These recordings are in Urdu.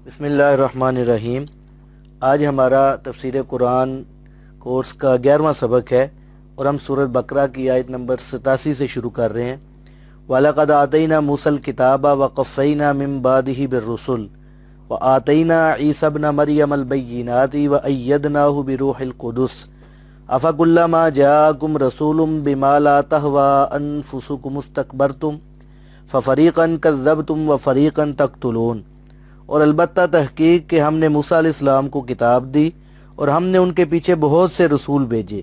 بسم اللہ الرحمن الرحیم۔ آج ہمارا تفسیر قرآن کورس کا 11واں سبق ہے اور ہم سورۃ بقرہ کی آیت نمبر 87 سے شروع کر رہے ہیں۔ وَلَقَدْ آتَيْنَا مُوسَى الْكِتَابَ وَقَفَّيْنَا مِن بَعْدِهِ بِالرُّسُلِ وَآتَيْنَا عِيسَى ابْنَ مَرْيَمَ الْبَيِّنَاتِ وَأَيَّدْنَاهُ بِرُوحِ الْقُدُسِ أَفَكُلَّمَا جَاءَكُمْ رَسُولٌ بِمَا لَا تَهْوَىٰ أَنفُسُكُمُ اسْتَكْبَرْتُمْ فَفَرِيقًا كَذَّبْتُمْ وَفَرِيقًا تَقْتُلُونَ۔ اور البتہ تحقیق کہ ہم نے موسیٰ علیہ السلام کو کتاب دی اور ہم نے ان کے پیچھے بہت سے رسول بھیجے،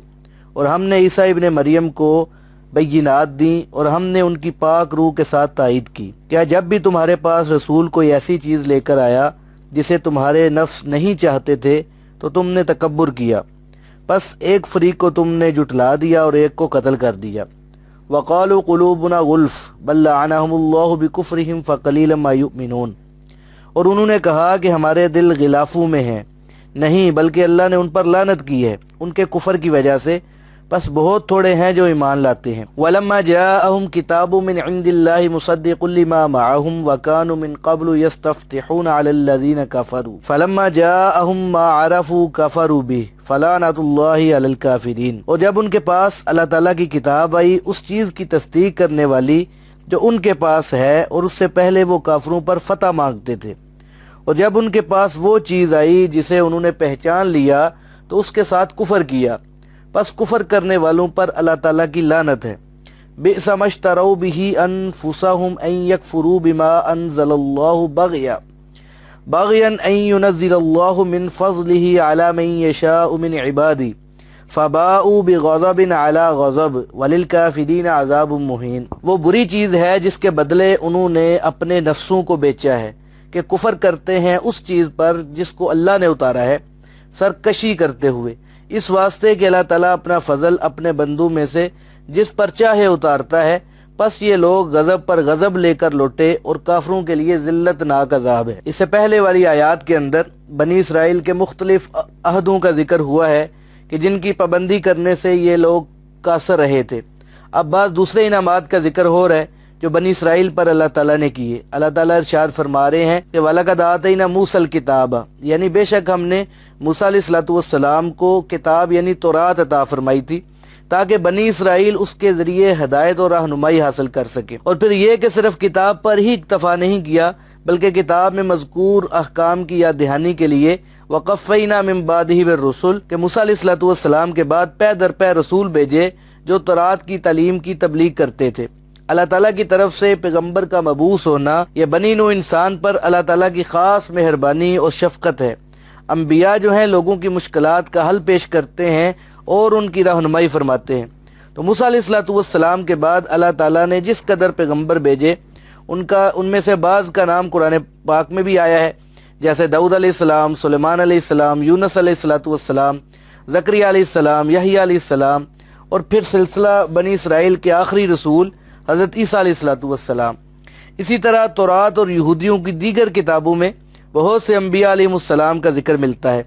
اور ہم نے عیسیٰ ابن مریم کو بینات دیں اور ہم نے ان کی پاک روح کے ساتھ تائید کی۔ کیا جب بھی تمہارے پاس رسول کوئی ایسی چیز لے کر آیا جسے تمہارے نفس نہیں چاہتے تھے تو تم نے تکبر کیا، پس ایک فریق کو تم نے جھٹلا دیا اور ایک کو قتل کر دیا۔ وقالوا قلوبنا غلف بل لعنهم اللہ بکفرہم فقلیلا ما یؤمنون۔ اور انہوں نے کہا کہ ہمارے دل غلافوں میں ہیں، نہیں بلکہ اللہ نے ان پر لعنت کی ہے ان کے کفر کی وجہ سے، پس بہت تھوڑے ہیں جو ایمان لاتے ہیں۔ وَلَمَّا جَاءَهُمْ كِتَابٌ مِّنْ عِندِ اللَّهِ مُصَدِّقٌ لِّمَا مَعَهُمْ وَكَانُوا مِن قَبْلُ يَسْتَفْتِحُونَ عَلَى الَّذِينَ كَفَرُوا فَلَمَّا جَاءَهُم مَّا عَرَفُوا كَفَرُوا بِهِ فَلَعْنَةُ اللَّهِ عَلَى الْكَافِرِينَ۔ اور جب ان کے پاس اللہ تعالیٰ کی کتاب آئی اس چیز کی تصدیق کرنے والی جو ان کے پاس ہے، اور اس سے پہلے وہ کافروں پر فتح مانگتے تھے، اور جب ان کے پاس وہ چیز آئی جسے انہوں نے پہچان لیا تو اس کے ساتھ کفر کیا، پس کفر کرنے والوں پر اللہ تعالیٰ کی لعنت ہے۔ بئس ما اشتروا به انفسهم ان يكفروا بما انزل الله بغيا ان ينزل الله من فضله على من يشاء من عباده فباءوا بغضب على غضب وللكافرين عذاب مهين۔ وہ بری چیز ہے جس کے بدلے انہوں نے اپنے نفسوں کو بیچا ہے کہ کفر کرتے ہیں اس چیز پر جس کو اللہ نے اتارا ہے، سرکشی کرتے ہوئے، اس واسطے کہ اللہ تعالیٰ اپنا فضل اپنے بندوں میں سے جس پر چاہے اتارتا ہے، پس یہ لوگ غضب پر غضب لے کر لوٹے اور کافروں کے لیے ذلت ناک عذاب ہے۔ اس سے پہلے والی آیات کے اندر بنی اسرائیل کے مختلف عہدوں کا ذکر ہوا ہے کہ جن کی پابندی کرنے سے یہ لوگ قاصر رہے تھے۔ اب بعض دوسرے انعامات کا ذکر ہو رہا ہے جو بنی اسرائیل پر اللہ تعالیٰ نے کیے۔ اللہ تعالیٰ ارشاد فرما رہے ہیں کہ وَلَقَدْ آتَيْنَا مُوسَى الْكِتَابَ، یعنی بے شک ہم نے موسیٰ علیہ السلام کو کتاب یعنی تورات عطا فرمائی تھی تاکہ بنی اسرائیل اس کے ذریعے ہدایت اور رہنمائی حاصل کر سکے۔ اور پھر یہ کہ صرف کتاب پر ہی اکتفا نہیں کیا بلکہ کتاب میں مذکور احکام کی یاد دہانی کے لیے وَقَفَّيْنَا مِن بَعْدِهِ بِالرُّسُلِ کہ موسیٰ علیہ السلام کے بعد پے در پے رسول بھیجے جو تورات کی تعلیم کی تبلیغ کرتے تھے۔ اللہ تعالیٰ کی طرف سے پیغمبر کا مبعوث ہونا یہ بنی نوع انسان پر اللہ تعالیٰ کی خاص مہربانی اور شفقت ہے۔ انبیاء جو ہیں لوگوں کی مشکلات کا حل پیش کرتے ہیں اور ان کی رہنمائی فرماتے ہیں۔ تو موسیٰ علیہ السلام کے بعد اللہ تعالیٰ نے جس قدر پیغمبر بھیجے ان میں سے بعض کا نام قرآن پاک میں بھی آیا ہے، جیسے داؤد علیہ السلام، سلیمان علیہ السلام، یونس علیہ السلام، زکریا علیہ السلام، یحییٰ علیہ السلام، اور پھر سلسلہ بنی اسرائیل کے آخری رسول حضرت عیسیٰ علیہ السلام۔ اسی طرح تورات اور یہودیوں کی دیگر کتابوں میں بہت سے انبیاء علیہ السلام کا ذکر ملتا ہے۔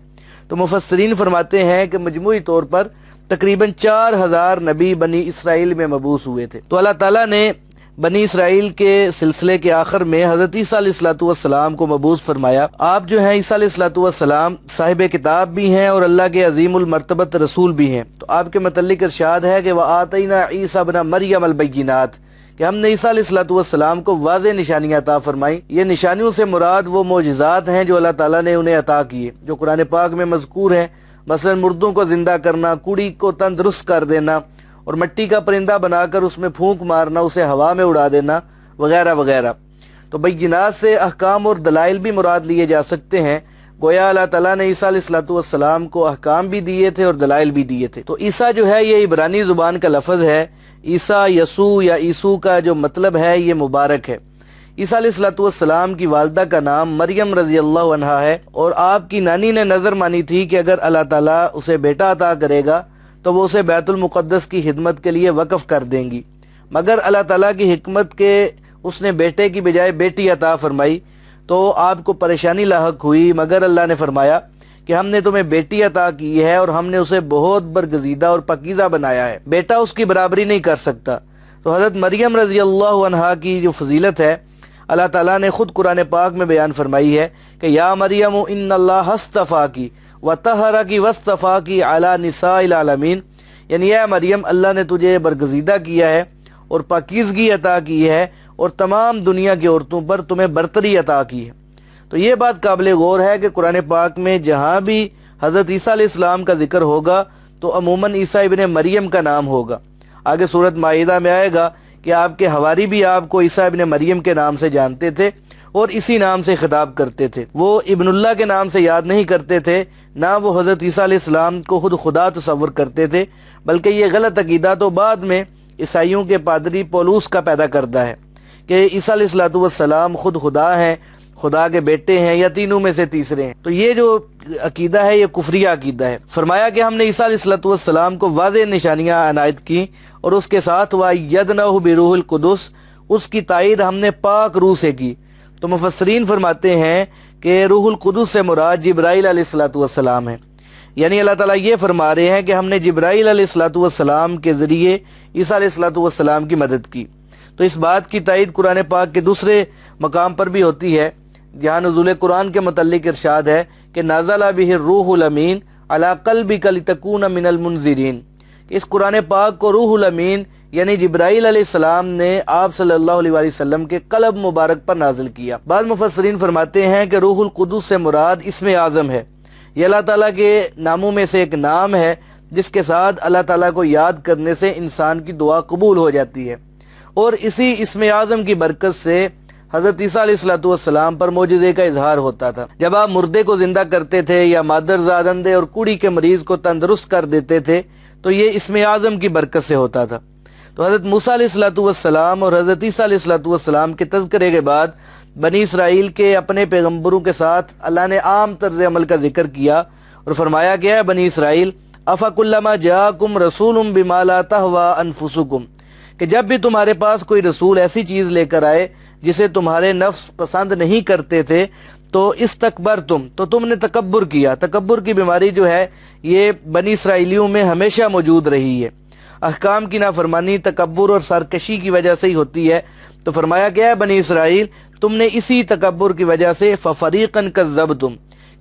تو مفسرین فرماتے ہیں کہ مجموعی طور پر تقریباً 4000 نبی بنی اسرائیل میں مبعوث ہوئے تھے۔ تو اللہ تعالیٰ نے بنی اسرائیل کے سلسلے کے آخر میں حضرت عیسیٰ علیہ السلام کو مبعوث فرمایا۔ آپ جو ہیں عیسیٰ علیہ السلام صاحب کتاب بھی ہیں اور اللہ کے عظیم المرتبت رسول بھی ہیں۔ تو آپ کے متعلق ارشاد ہے کہ وَآتَيْنَا عِيسَى ابْنَ مَرْيَمَ الْبَيِّنَاتِ کہ ہم نے عیسیٰ علیہ السلام کو واضح نشانیاں عطا فرمائیں۔ یہ نشانیوں سے مراد وہ معجزات ہیں جو اللہ تعالیٰ نے انہیں عطا کیے، جو قرآن پاک میں مذکور ہیں، مثلا مردوں کو زندہ کرنا، کوڑی کو تندرست کر دینا، اور مٹی کا پرندہ بنا کر اس میں پھونک مارنا، اسے ہوا میں اڑا دینا، وغیرہ وغیرہ۔ تو بینات سے احکام اور دلائل بھی مراد لیے جا سکتے ہیں، گویا اللہ تعالیٰ نے عیسیٰ علیہ السلام کو احکام بھی دیے تھے اور دلائل بھی دیے تھے۔ تو عیسیٰ جو ہے یہ عبرانی زبان کا لفظ ہے۔ عیسیٰ یسوع یا عیسو کا جو مطلب ہے یہ مبارک ہے۔ عیسیٰ علیہ السلام کی والدہ کا نام مریم رضی اللہ عنہا ہے، اور آپ کی نانی نے نظر مانی تھی کہ اگر اللہ تعالیٰ اسے بیٹا عطا کرے گا تو وہ اسے بیت المقدس کی خدمت کے لیے وقف کر دیں گی، مگر اللہ تعالیٰ کی حکمت کے اس نے بیٹے کی بجائے بیٹی عطا فرمائی تو آپ کو پریشانی لاحق ہوئی، مگر اللہ نے فرمایا کہ ہم نے تمہیں بیٹی عطا کی ہے اور ہم نے اسے بہت برگزیدہ اور پاکیزہ بنایا ہے، بیٹا اس کی برابری نہیں کر سکتا۔ تو حضرت مریم رضی اللہ عنہا کی جو فضیلت ہے اللہ تعالیٰ نے خود قرآن پاک میں بیان فرمائی ہے کہ یا مریم ان اللہ اصطفاکی وطہرکی واصطفاکی علی نساء العالمین، یعنی اے مریم اللہ نے تجھے برگزیدہ کیا ہے اور پاکیزگی عطا کی ہے اور تمام دنیا کی عورتوں پر تمہیں برتری عطا کی ہے۔ تو یہ بات قابل غور ہے کہ قرآن پاک میں جہاں بھی حضرت عیسیٰ علیہ السلام کا ذکر ہوگا تو عموماً عیسیٰ ابن مریم کا نام ہوگا۔ آگے سورۃ مائدہ میں آئے گا کہ آپ کے حواری بھی آپ کو عیسیٰ ابن مریم کے نام سے جانتے تھے اور اسی نام سے خطاب کرتے تھے، وہ ابن اللہ کے نام سے یاد نہیں کرتے تھے، نہ وہ حضرت عیسیٰ علیہ السلام کو خود خدا تصور کرتے تھے، بلکہ یہ غلط عقیدہ تو بعد میں عیسائیوں کے پادری پولوس کا پیدا کردہ ہے کہ عیسیٰ علیہ السلام خود خدا ہیں، خدا کے بیٹے ہیں یا تینوں میں سے تیسرے ہیں۔ تو یہ جو عقیدہ ہے یہ کفریہ عقیدہ ہے۔ فرمایا کہ ہم نے عیسیٰ علیہ السلام کو واضح نشانیاں عنایت کی اور اس کے ساتھ وَأَيَّدْنَاهُ بِرُوحِ الْقُدُسِ، اس کی تائید ہم نے پاک روح سے کی۔ تو مفسرین فرماتے ہیں کہ روح القدس سے مراد جبرائیل علیہ السلام ہے، یعنی اللہ تعالیٰ یہ فرما رہے ہیں کہ ہم نے جبرائیل علیہ السلام کے ذریعے عیسیٰ علیہ السلام کی مدد کی۔ تو اس بات کی تائید قرآن پاک کے دوسرے مقام پر بھی ہوتی ہے جہاں نزول قرآن کے متعلق ارشاد ہے کہ نازل بہ الروح الامین علی قلبک لتکون من المنذرین، اس قرآن پاک کو روح الامین یعنی جبرائیل علیہ السلام نے آپ صلی اللہ علیہ وآلہ وسلم کے قلب مبارک پر نازل کیا۔ بعض مفسرین فرماتے ہیں کہ روح القدس سے مراد اسم اعظم ہے، یہ اللہ تعالیٰ کے ناموں میں سے ایک نام ہے جس کے ساتھ اللہ تعالیٰ کو یاد کرنے سے انسان کی دعا قبول ہو جاتی ہے، اور اسی اسم اعظم کی برکت سے حضرت عیسیٰ علیہ السلام پر معجزے کا اظہار ہوتا تھا۔ جب آپ مردے کو زندہ کرتے تھے یا مادر زاد اندھے اور کوڑی کے مریض کو تندرست کر دیتے تھے تو یہ اسم اعظم کی برکت سے ہوتا تھا۔ تو حضرت موسیٰ علیہ السلام اور حضرت عیسیٰ علیہ السلام کے تذکرے کے بعد بنی اسرائیل کے اپنے پیغمبروں کے ساتھ اللہ نے عام طرز عمل کا ذکر کیا اور فرمایا گیا ہے بنی اسرائیل افکلما جاءکم رسول بما لا تہوی انفسکم، کہ جب بھی تمہارے پاس کوئی رسول ایسی چیز لے کر آئے جسے تمہارے نفس پسند نہیں کرتے تھے تو استکبرتم، تو تم نے تکبر کیا۔ تکبر کی بیماری جو ہے یہ بنی اسرائیلیوں میں ہمیشہ موجود رہی ہے، احکام کی نافرمانی تکبر اور سرکشی کی وجہ سے ہی ہوتی ہے۔ تو فرمایا گیا ہے بنی اسرائیل تم نے اسی تکبر کی وجہ سے ففریقاً کذبتم،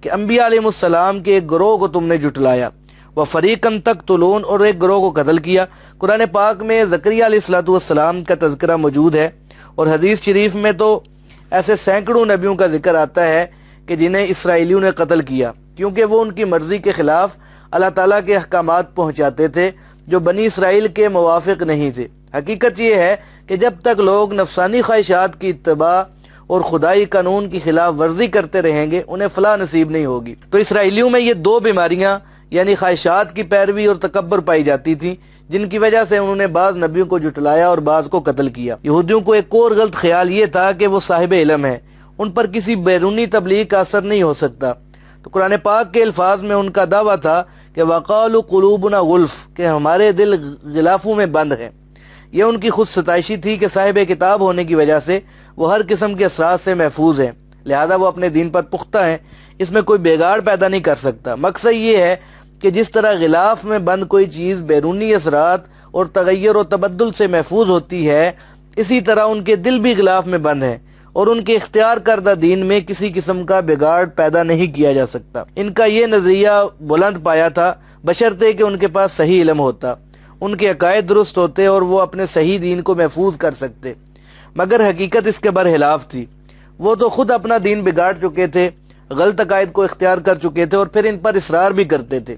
کہ انبیاء علیہ السلام کے ایک گروہ کو تم نے جھٹلایا، وفریقاً تقتلون، اور ایک گروہ کو قتل کیا۔ قرآن پاک میں زکریا علیہ السلام کا تذکرہ موجود ہے اور حدیث شریف میں تو ایسے سینکڑوں نبیوں کا ذکر آتا ہے کہ جنہیں اسرائیلیوں نے قتل کیا، کیونکہ وہ ان کی مرضی کے خلاف اللہ تعالیٰ کے احکامات پہنچاتے تھے جو بنی اسرائیل کے موافق نہیں تھے۔ حقیقت یہ ہے کہ جب تک لوگ نفسانی خواہشات کی اتباع اور خدائی قانون کی خلاف ورزی کرتے رہیں گے انہیں فلاح نصیب نہیں ہوگی۔ تو اسرائیلیوں میں یہ دو بیماریاں یعنی خواہشات کی پیروی اور تکبر پائی جاتی تھی، جن کی وجہ سے انہوں نے بعض نبیوں کو جھٹلایا اور بعض کو قتل کیا۔ یہودیوں کو ایک اور غلط خیال یہ تھا کہ وہ صاحب علم ہیں، ان پر کسی بیرونی تبلیغ کا اثر نہیں ہو سکتا۔ تو قرآن پاک کے الفاظ میں ان کا دعویٰ تھا کہ وَقَالُوا قُلُوبُنَا غُلْف، کہ ہمارے دل غلافوں میں بند ہیں۔ یہ ان کی خود ستائشی تھی کہ صاحب کتاب ہونے کی وجہ سے وہ ہر قسم کے اثرات سے محفوظ ہیں، لہذا وہ اپنے دین پر پختہ ہیں، اس میں کوئی بگاڑ پیدا نہیں کر سکتا۔ مقصد یہ ہے کہ جس طرح غلاف میں بند کوئی چیز بیرونی اثرات اور تغیر و تبدل سے محفوظ ہوتی ہے، اسی طرح ان کے دل بھی غلاف میں بند ہیں اور ان کے اختیار کردہ دین میں کسی قسم کا بگاڑ پیدا نہیں کیا جا سکتا۔ ان کا یہ نظریہ بلند پایا تھا بشرطے کہ ان کے پاس صحیح علم ہوتا، ان کے عقائد درست ہوتے اور وہ اپنے صحیح دین کو محفوظ کر سکتے، مگر حقیقت اس کے برخلاف تھی۔ وہ تو خود اپنا دین بگاڑ چکے تھے، غلط عقائد کو اختیار کر چکے تھے اور پھر ان پر اصرار بھی کرتے تھے۔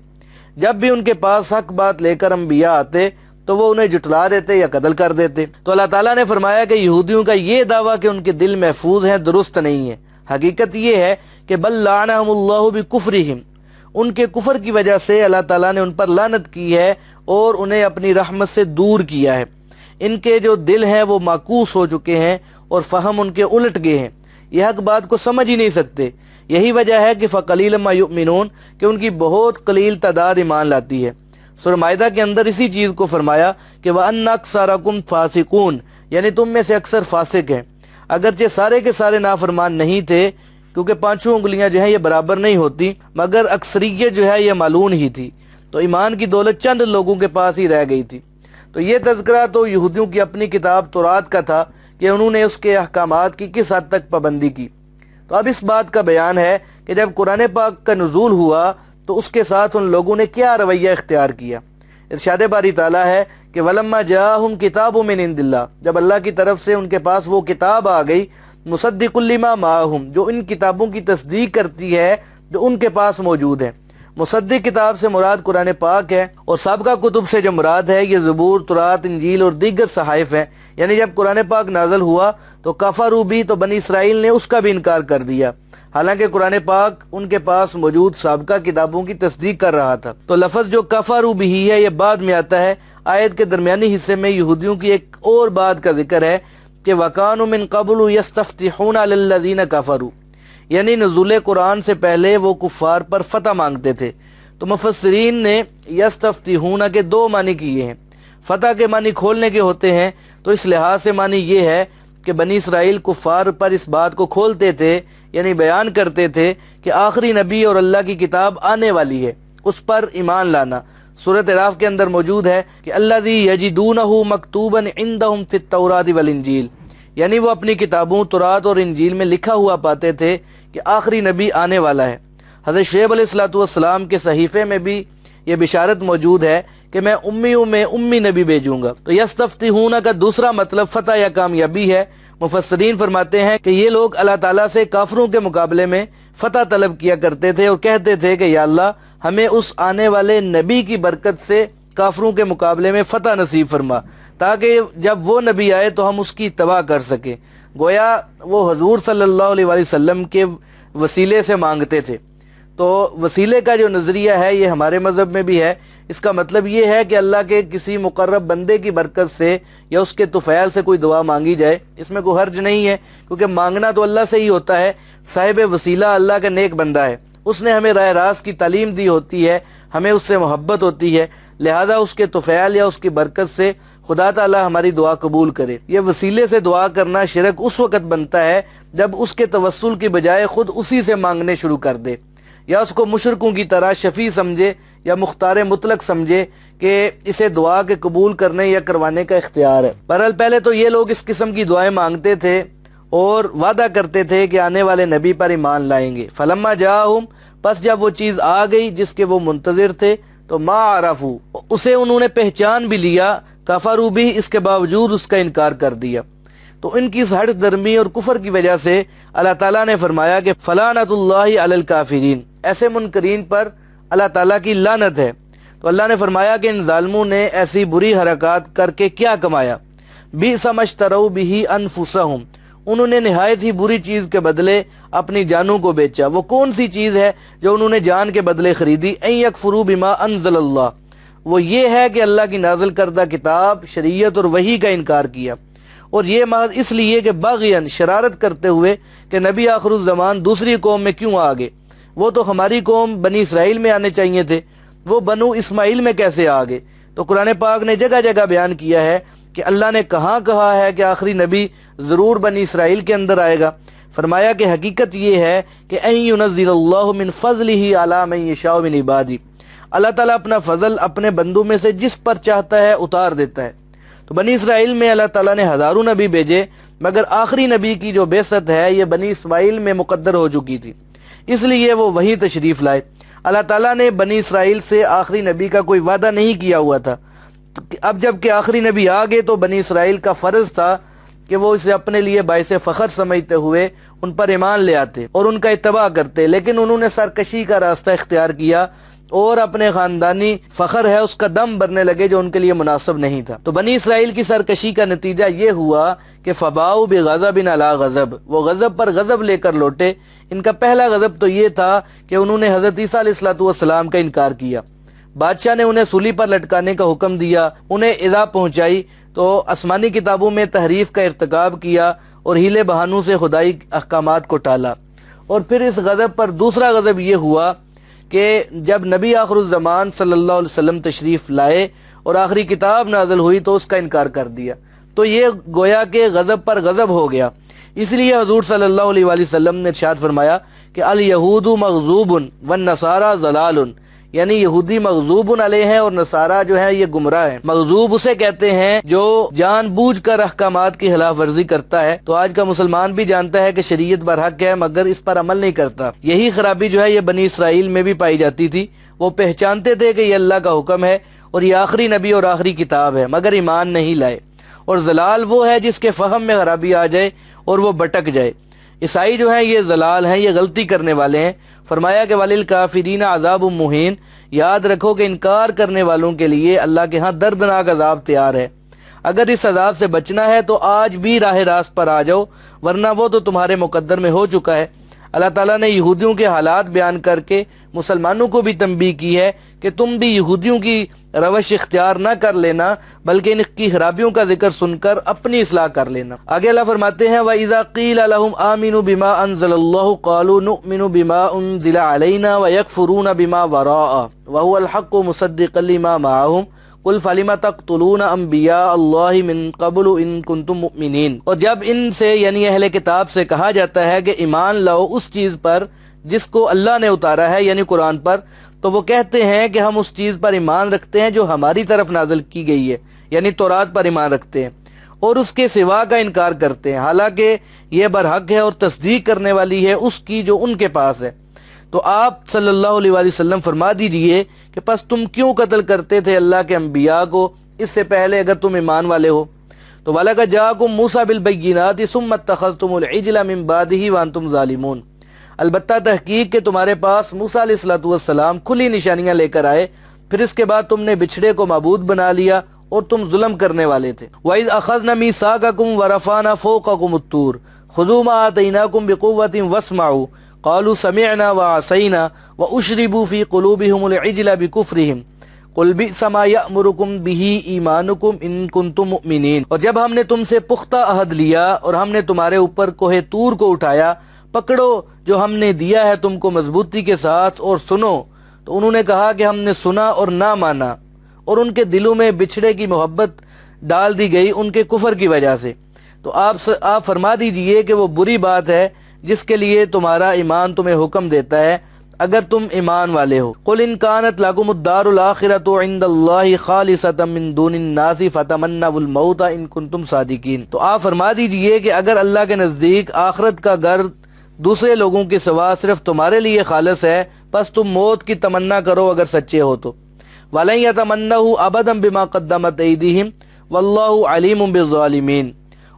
جب بھی ان کے پاس حق بات لے کر انبیاء آتے تو وہ انہیں جھٹلا دیتے یا قتل کر دیتے۔ تو اللہ تعالیٰ نے فرمایا کہ یہودیوں کا یہ دعویٰ کہ ان کے دل محفوظ ہیں درست نہیں ہے۔ حقیقت یہ ہے کہ بل لعنہم اللہ بکفرہم، ان کے کفر کی وجہ سے اللہ تعالیٰ نے ان پر لعنت کی ہے اور انہیں اپنی رحمت سے دور کیا ہے۔ ان کے جو دل ہیں وہ معکوس ہو چکے ہیں اور فہم ان کے الٹ گئے ہیں، یہ حق بات کو سمجھ ہی نہیں سکتے۔ یہی وجہ ہے کہ فَقَلِيلًا مَا يُؤْمِنُونَ، کہ ان کی بہت قلیل تعداد ایمان لاتی ہے۔ سورہ مائدہ کے اندر اسی چیز کو فرمایا کہ وَأَنَّ أَكْثَرَكُمْ فَاسِقُونَ، یعنی تم میں سے اکثر فاسق ہیں۔ اگرچہ سارے کے سارے نافرمان نہیں تھے، کیونکہ پانچوں انگلیاں جو ہیں یہ برابر نہیں ہوتی، مگر اکثریت جو ہے یہ مالون ہی تھی، تو ایمان کی دولت چند لوگوں کے پاس ہی رہ گئی تھی۔ تو یہ تذکرہ تو یہودیوں کی اپنی کتاب تورات کا تھا کہ انہوں نے اس کے احکامات کی کس حد تک پابندی کی۔ تو اب اس بات کا بیان ہے کہ جب قرآن پاک کا نزول ہوا تو اس کے ساتھ ان لوگوں نے کیا رویہ اختیار کیا۔ ارشاد باری تعالیٰ ہے کہ وَلَمَّا جَاءَهُمْ كِتَابٌ مِّنْ عِندِ اللَّهِ، جب اللہ کی طرف سے ان کے پاس وہ کتاب آ گئی، مُصَدِّقٌ لِّمَا مَعَهُمْ، جو ان کتابوں کی تصدیق کرتی ہے جو ان کے پاس موجود ہے۔ مصدق کتاب سے مراد قرآن پاک ہے، اور سابقہ کتب سے جو مراد ہے یہ زبور، تورات، انجیل اور دیگر صحائف ہیں۔ یعنی جب قرآن پاک نازل ہوا تو کفروا بھی، تو بنی اسرائیل نے اس کا بھی انکار کر دیا، حالانکہ قرآن پاک ان کے پاس موجود سابقہ کتابوں کی تصدیق کر رہا تھا۔ تو لفظ جو کفروا بھی ہے یہ بعد میں آتا ہے۔ آیت کے درمیانی حصے میں یہودیوں کی ایک اور بات کا ذکر ہے کہ وَكَانُوا مِن قَبْلُ يَسْتَفْتِحُونَ عَلَى الَّذِينَ كَفَرُوا، یعنی نزول قرآن سے پہلے وہ کفار پر فتح مانگتے تھے۔ تو مفسرین نے یستفتحون کے دو معنی کیے ہیں۔ فتح کے معنی کھولنے کے ہوتے ہیں، تو اس لحاظ سے معنی یہ ہے کہ بنی اسرائیل کفار پر اس بات کو کھولتے تھے، یعنی بیان کرتے تھے کہ آخری نبی اور اللہ کی کتاب آنے والی ہے، اس پر ایمان لانا۔ سورۃ اعراف کے اندر موجود ہے کہ الذی یجدونہ مکتوبا عندہم فی التوراۃ والانجیل، یعنی وہ اپنی کتابوں تورات اور انجیل میں لکھا ہوا پاتے تھے کہ آخری نبی آنے والا ہے۔ حضرت شعیب علیہ السلام کے صحیفے میں بھی یہ بشارت موجود ہے کہ میں امیوں میں امی نبی بھیجوں گا۔ تو یستفتحون کا دوسرا مطلب فتح یا کامیابی ہے۔ مفسرین فرماتے ہیں کہ یہ لوگ اللہ تعالیٰ سے کافروں کے مقابلے میں فتح طلب کیا کرتے تھے اور کہتے تھے کہ یا اللہ ہمیں اس آنے والے نبی کی برکت سے کافروں کے مقابلے میں فتح نصیب فرما، تاکہ جب وہ نبی آئے تو ہم اس کی اتباع کر سکیں۔ گویا وہ حضور صلی اللہ علیہ وسلم کے وسیلے سے مانگتے تھے۔ تو وسیلے کا جو نظریہ ہے یہ ہمارے مذہب میں بھی ہے۔ اس کا مطلب یہ ہے کہ اللہ کے کسی مقرب بندے کی برکت سے یا اس کے طفیل سے کوئی دعا مانگی جائے، اس میں کوئی حرج نہیں ہے، کیونکہ مانگنا تو اللہ سے ہی ہوتا ہے۔ صاحب وسیلہ اللہ کا نیک بندہ ہے، اس نے ہمیں راہ راست کی تعلیم دی ہوتی ہے، ہمیں اس سے محبت ہوتی ہے، لہذا اس کے طفیل یا اس کی برکت سے خدا تعالی ہماری دعا قبول کرے۔ یہ وسیلے سے دعا کرنا شرک اس وقت بنتا ہے جب اس کے توسل کی بجائے خود اسی سے مانگنے شروع کر دے، یا اس کو مشرکوں کی طرح شفیع سمجھے یا مختار مطلق سمجھے کہ اسے دعا کے قبول کرنے یا کروانے کا اختیار ہے۔ بہرحال پہلے تو یہ لوگ اس قسم کی دعائیں مانگتے تھے اور وعدہ کرتے تھے کہ آنے والے نبی پر ایمان لائیں گے۔ فلما جاءہم، پس جب وہ چیز آ گئی جس کے وہ منتظر تھے، تو ما عرفو، اسے انہوں نے پہچان بھی لیا، کفروا بھی، اس کے باوجود اس کا انکار کر دیا۔ تو ان کی اس ہٹ درمی اور کفر کی وجہ سے اللہ تعالیٰ نے فرمایا کہ فلعنۃ اللہ علی الکافرین، ایسے منکرین پر اللہ تعالیٰ کی لعنت ہے۔ تو اللہ نے فرمایا کہ ان ظالموں نے ایسی بری حرکات کر کے کیا کمایا، بئس ما اشتروا بہ انفسہم، انہوں نے نہایت ہی بری چیز کے بدلے اپنی جانوں کو بیچا۔ وہ کون سی چیز ہے جو انہوں نے جان کے بدلے خریدی؟ ان یکفروا بما انزل اللہ، وہ یہ ہے کہ اللہ کی نازل کردہ کتاب، شریعت اور وحی کا انکار کیا، اور یہ محض اس لیے کہ باغیاً، شرارت کرتے ہوئے کہ نبی آخر الزمان دوسری قوم میں کیوں آگے، وہ تو ہماری قوم بنی اسرائیل میں آنے چاہیے تھے، وہ بنو اسماعیل میں کیسے آگے؟ تو قرآن پاک نے جگہ جگہ بیان کیا ہے کہ اللہ نے کہاں کہا ہے کہ آخری نبی ضرور بنی اسرائیل کے اندر آئے گا۔ فرمایا کہ حقیقت یہ ہے کہ ان ینزل اللہ من فضلہ علی من یشاء من عبادہ، اللہ تعالیٰ اپنا فضل اپنے بندوں میں سے جس پر چاہتا ہے اتار دیتا ہے۔ تو بنی اسرائیل میں اللہ تعالیٰ نے ہزاروں نبی بھیجے، مگر آخری نبی کی جو بعثت ہے یہ بنی اسماعیل میں مقدر ہو چکی تھی، اس لیے وہ وہی تشریف لائے۔ اللہ تعالیٰ نے بنی اسرائیل سے آخری نبی کا کوئی وعدہ نہیں کیا ہوا تھا۔ اب جب کہ آخری نبی آ گئے تو بنی اسرائیل کا فرض تھا کہ وہ اسے اپنے لیے باعث فخر سمجھتے ہوئے ان پر ایمان لے آتے اور ان کا اتباع کرتے، لیکن انہوں نے سرکشی کا راستہ اختیار کیا اور اپنے خاندانی فخر ہے اس کا دم بھرنے لگے جو ان کے لیے مناسب نہیں تھا۔ تو بنی اسرائیل کی سرکشی کا نتیجہ یہ ہوا کہ فباؤ بغضب علی غضب، وہ غضب پر غضب لے کر لوٹے۔ ان کا پہلا غضب تو یہ تھا کہ انہوں نے حضرت عیسیٰ علیہ السلام کا انکار کیا۔ بادشاہ نے انہیں سولی پر لٹکانے کا حکم دیا، انہیں ایذا پہنچائی، تو آسمانی کتابوں میں تحریف کا ارتکاب کیا اور ہیلے بہانوں سے خدائی احکامات کو ٹالا۔ اور پھر اس غضب پر دوسرا غضب یہ ہوا کہ جب نبی آخر الزمان صلی اللہ علیہ وسلم تشریف لائے اور آخری کتاب نازل ہوئی تو اس کا انکار کر دیا۔ تو یہ گویا کہ غضب پر غضب ہو گیا۔ اس لیے حضور صلی اللہ علیہ وسلم نے ارشاد فرمایا کہ الیہود مغضوب والنصارى ضلال، یعنی یہودی مغضوب علیہ ہیں اور نصارہ جو ہے یہ گمراہ ہیں۔ مغضوب اسے کہتے ہیں جو جان بوجھ کر احکامات کی خلاف ورزی کرتا ہے۔ تو آج کا مسلمان بھی جانتا ہے کہ شریعت برحق ہے مگر اس پر عمل نہیں کرتا۔ یہی خرابی جو ہے یہ بنی اسرائیل میں بھی پائی جاتی تھی۔ وہ پہچانتے تھے کہ یہ اللہ کا حکم ہے اور یہ آخری نبی اور آخری کتاب ہے، مگر ایمان نہیں لائے۔ اور ضلال وہ ہے جس کے فہم میں خرابی آ جائے اور وہ بھٹک جائے۔ عیسائی جو ہیں یہ ضلال ہیں، یہ غلطی کرنے والے ہیں۔ فرمایا کہ وَلِلْكَافِرِينَ عَذَابٌ مُّهِينٌ، یاد رکھو کہ انکار کرنے والوں کے لیے اللہ کے ہاں دردناک عذاب تیار ہے۔ اگر اس عذاب سے بچنا ہے تو آج بھی راہ راست پر آ جاؤ، ورنہ وہ تو تمہارے مقدر میں ہو چکا ہے۔ اللہ تعالیٰ نے یہودیوں کے حالات بیان کر کے مسلمانوں کو بھی تنبیہ کی ہے کہ تم بھی یہودیوں کی روش اختیار نہ کر لینا، بلکہ ان کی خرابیوں کا ذکر سن کر اپنی اصلاح کر لینا۔ آگے اللہ فرماتے ہیں وَإِذَا قِيلَ لَهُمْ آمِنُوا بِمَا أَنزَلَ اللَّهُ قَالُوا نُؤْمِنُ بِمَا أُنزِلَ عَلَيْنَا وَيَكْفُرُونَ بِمَا وَرَاءَهُ وَهُوَ الْحَقُّ مُصَدِّقًا لِمَا مَعَهُمْ قُلْ فَلِمَ تَقْتُلُونَ أَنبِيَاءَ اللَّهِ مِن قَبْلُ إِن كُنتُم مُؤْمِنِينَ۔ اور جب ان سے یعنی اہل کتاب سے کہا جاتا ہے کہ ایمان لاؤ اس چیز پر جس کو اللہ نے اتارا ہے یعنی قرآن پر، تو وہ کہتے ہیں کہ ہم اس چیز پر ایمان رکھتے ہیں جو ہماری طرف نازل کی گئی ہے، یعنی تورات پر ایمان رکھتے ہیں اور اس کے سوا کا انکار کرتے ہیں، حالانکہ یہ برحق ہے اور تصدیق کرنے والی ہے اس کی جو ان کے پاس ہے۔ تو آپ صلی اللہ علیہ وآلہ وسلم فرما دیجئے کہ پس تم کیوں قتل کرتے تھے اللہ کے انبیاء کو اس سے پہلے اگر تم ایمان والے ہو؟ تو وَلَقَدْ جَاءَكُم مُوسَىٰ بِالْبَيِّنَاتِ ثُمَّ اتَّخَذْتُمُ الْعِجْلَ مِن بَعْدِهِ وَأَنْتُمْ ظَالِمُونَ۔ البتہ تحقیق کہ تمہارے پاس موسیٰ علیہ السلام کھلی نشانیاں لے کر آئے، پھر اس کے بعد تم نے بچھڑے کو معبود بنا لیا اور تم ظلم کرنے والے تھے۔ وَإِذْ أَخَذْنَا مِيثَاقَكُمْ وَرَفَعْنَا فَوْقَكُمُ الطُّورَ خُذُوا مَا آتَيْنَاكُمْ بِقُوَّةٍ وَاسْمَعُوا قَالُوا سَمِعْنَا وَعَصَيْنَا وَأُشْرِبُوا فِي قُلُوبِهِمُ الْعِجْلَ بِكُفْرِهِمْ قُلْ بِئْسَ مَا يَأْمُرُكُمْ بِهِ إِيمَانُكُمْ إِن كُنتُم مُؤْمِنِينَ۔ اور جب ہم نے تم سے پختہ عہد لیا اور ہم نے تمہارے اوپر کوہ طور کو اٹھایا، پکڑو جو ہم نے دیا ہے تم کو مضبوطی کے ساتھ اور سنو، تو انہوں نے کہا کہ ہم نے سنا اور نہ مانا، اور ان کے دلوں میں بچھڑے کی محبت ڈال دی گئی ان کے کفر کی وجہ سے۔ تو آپ فرما دیجئے کہ وہ بری بات ہے جس کے لیے تمہارا ایمان تمہیں حکم دیتا ہے اگر تم ایمان والے ہو۔ قُلْ إِن كَانَتْ لَكُمُ الدَّارُ الْآخِرَةُ عِندَ اللَّهِ خَالِصَةً مِّن دُونِ النَّاسِ فَتَمَنَّوُا الْمَوْتَ إِن كُنتُمْ صَادِقِينَ۔ تو آپ فرما دیجئے کہ اگر اللہ کے نزدیک آخرت کا گھر دوسرے لوگوں کے سوا صرف تمہارے لیے خالص ہے، پس تم موت کی تمنا کرو اگر سچے ہو تو۔ وَلَن يَتَمَنَّوْهُ أَبَدًا بِمَا قَدَّمَتْ أَيْدِيهِمْ وَاللَّهُ عَلِيمٌ بِالظَّالِمِينَ۔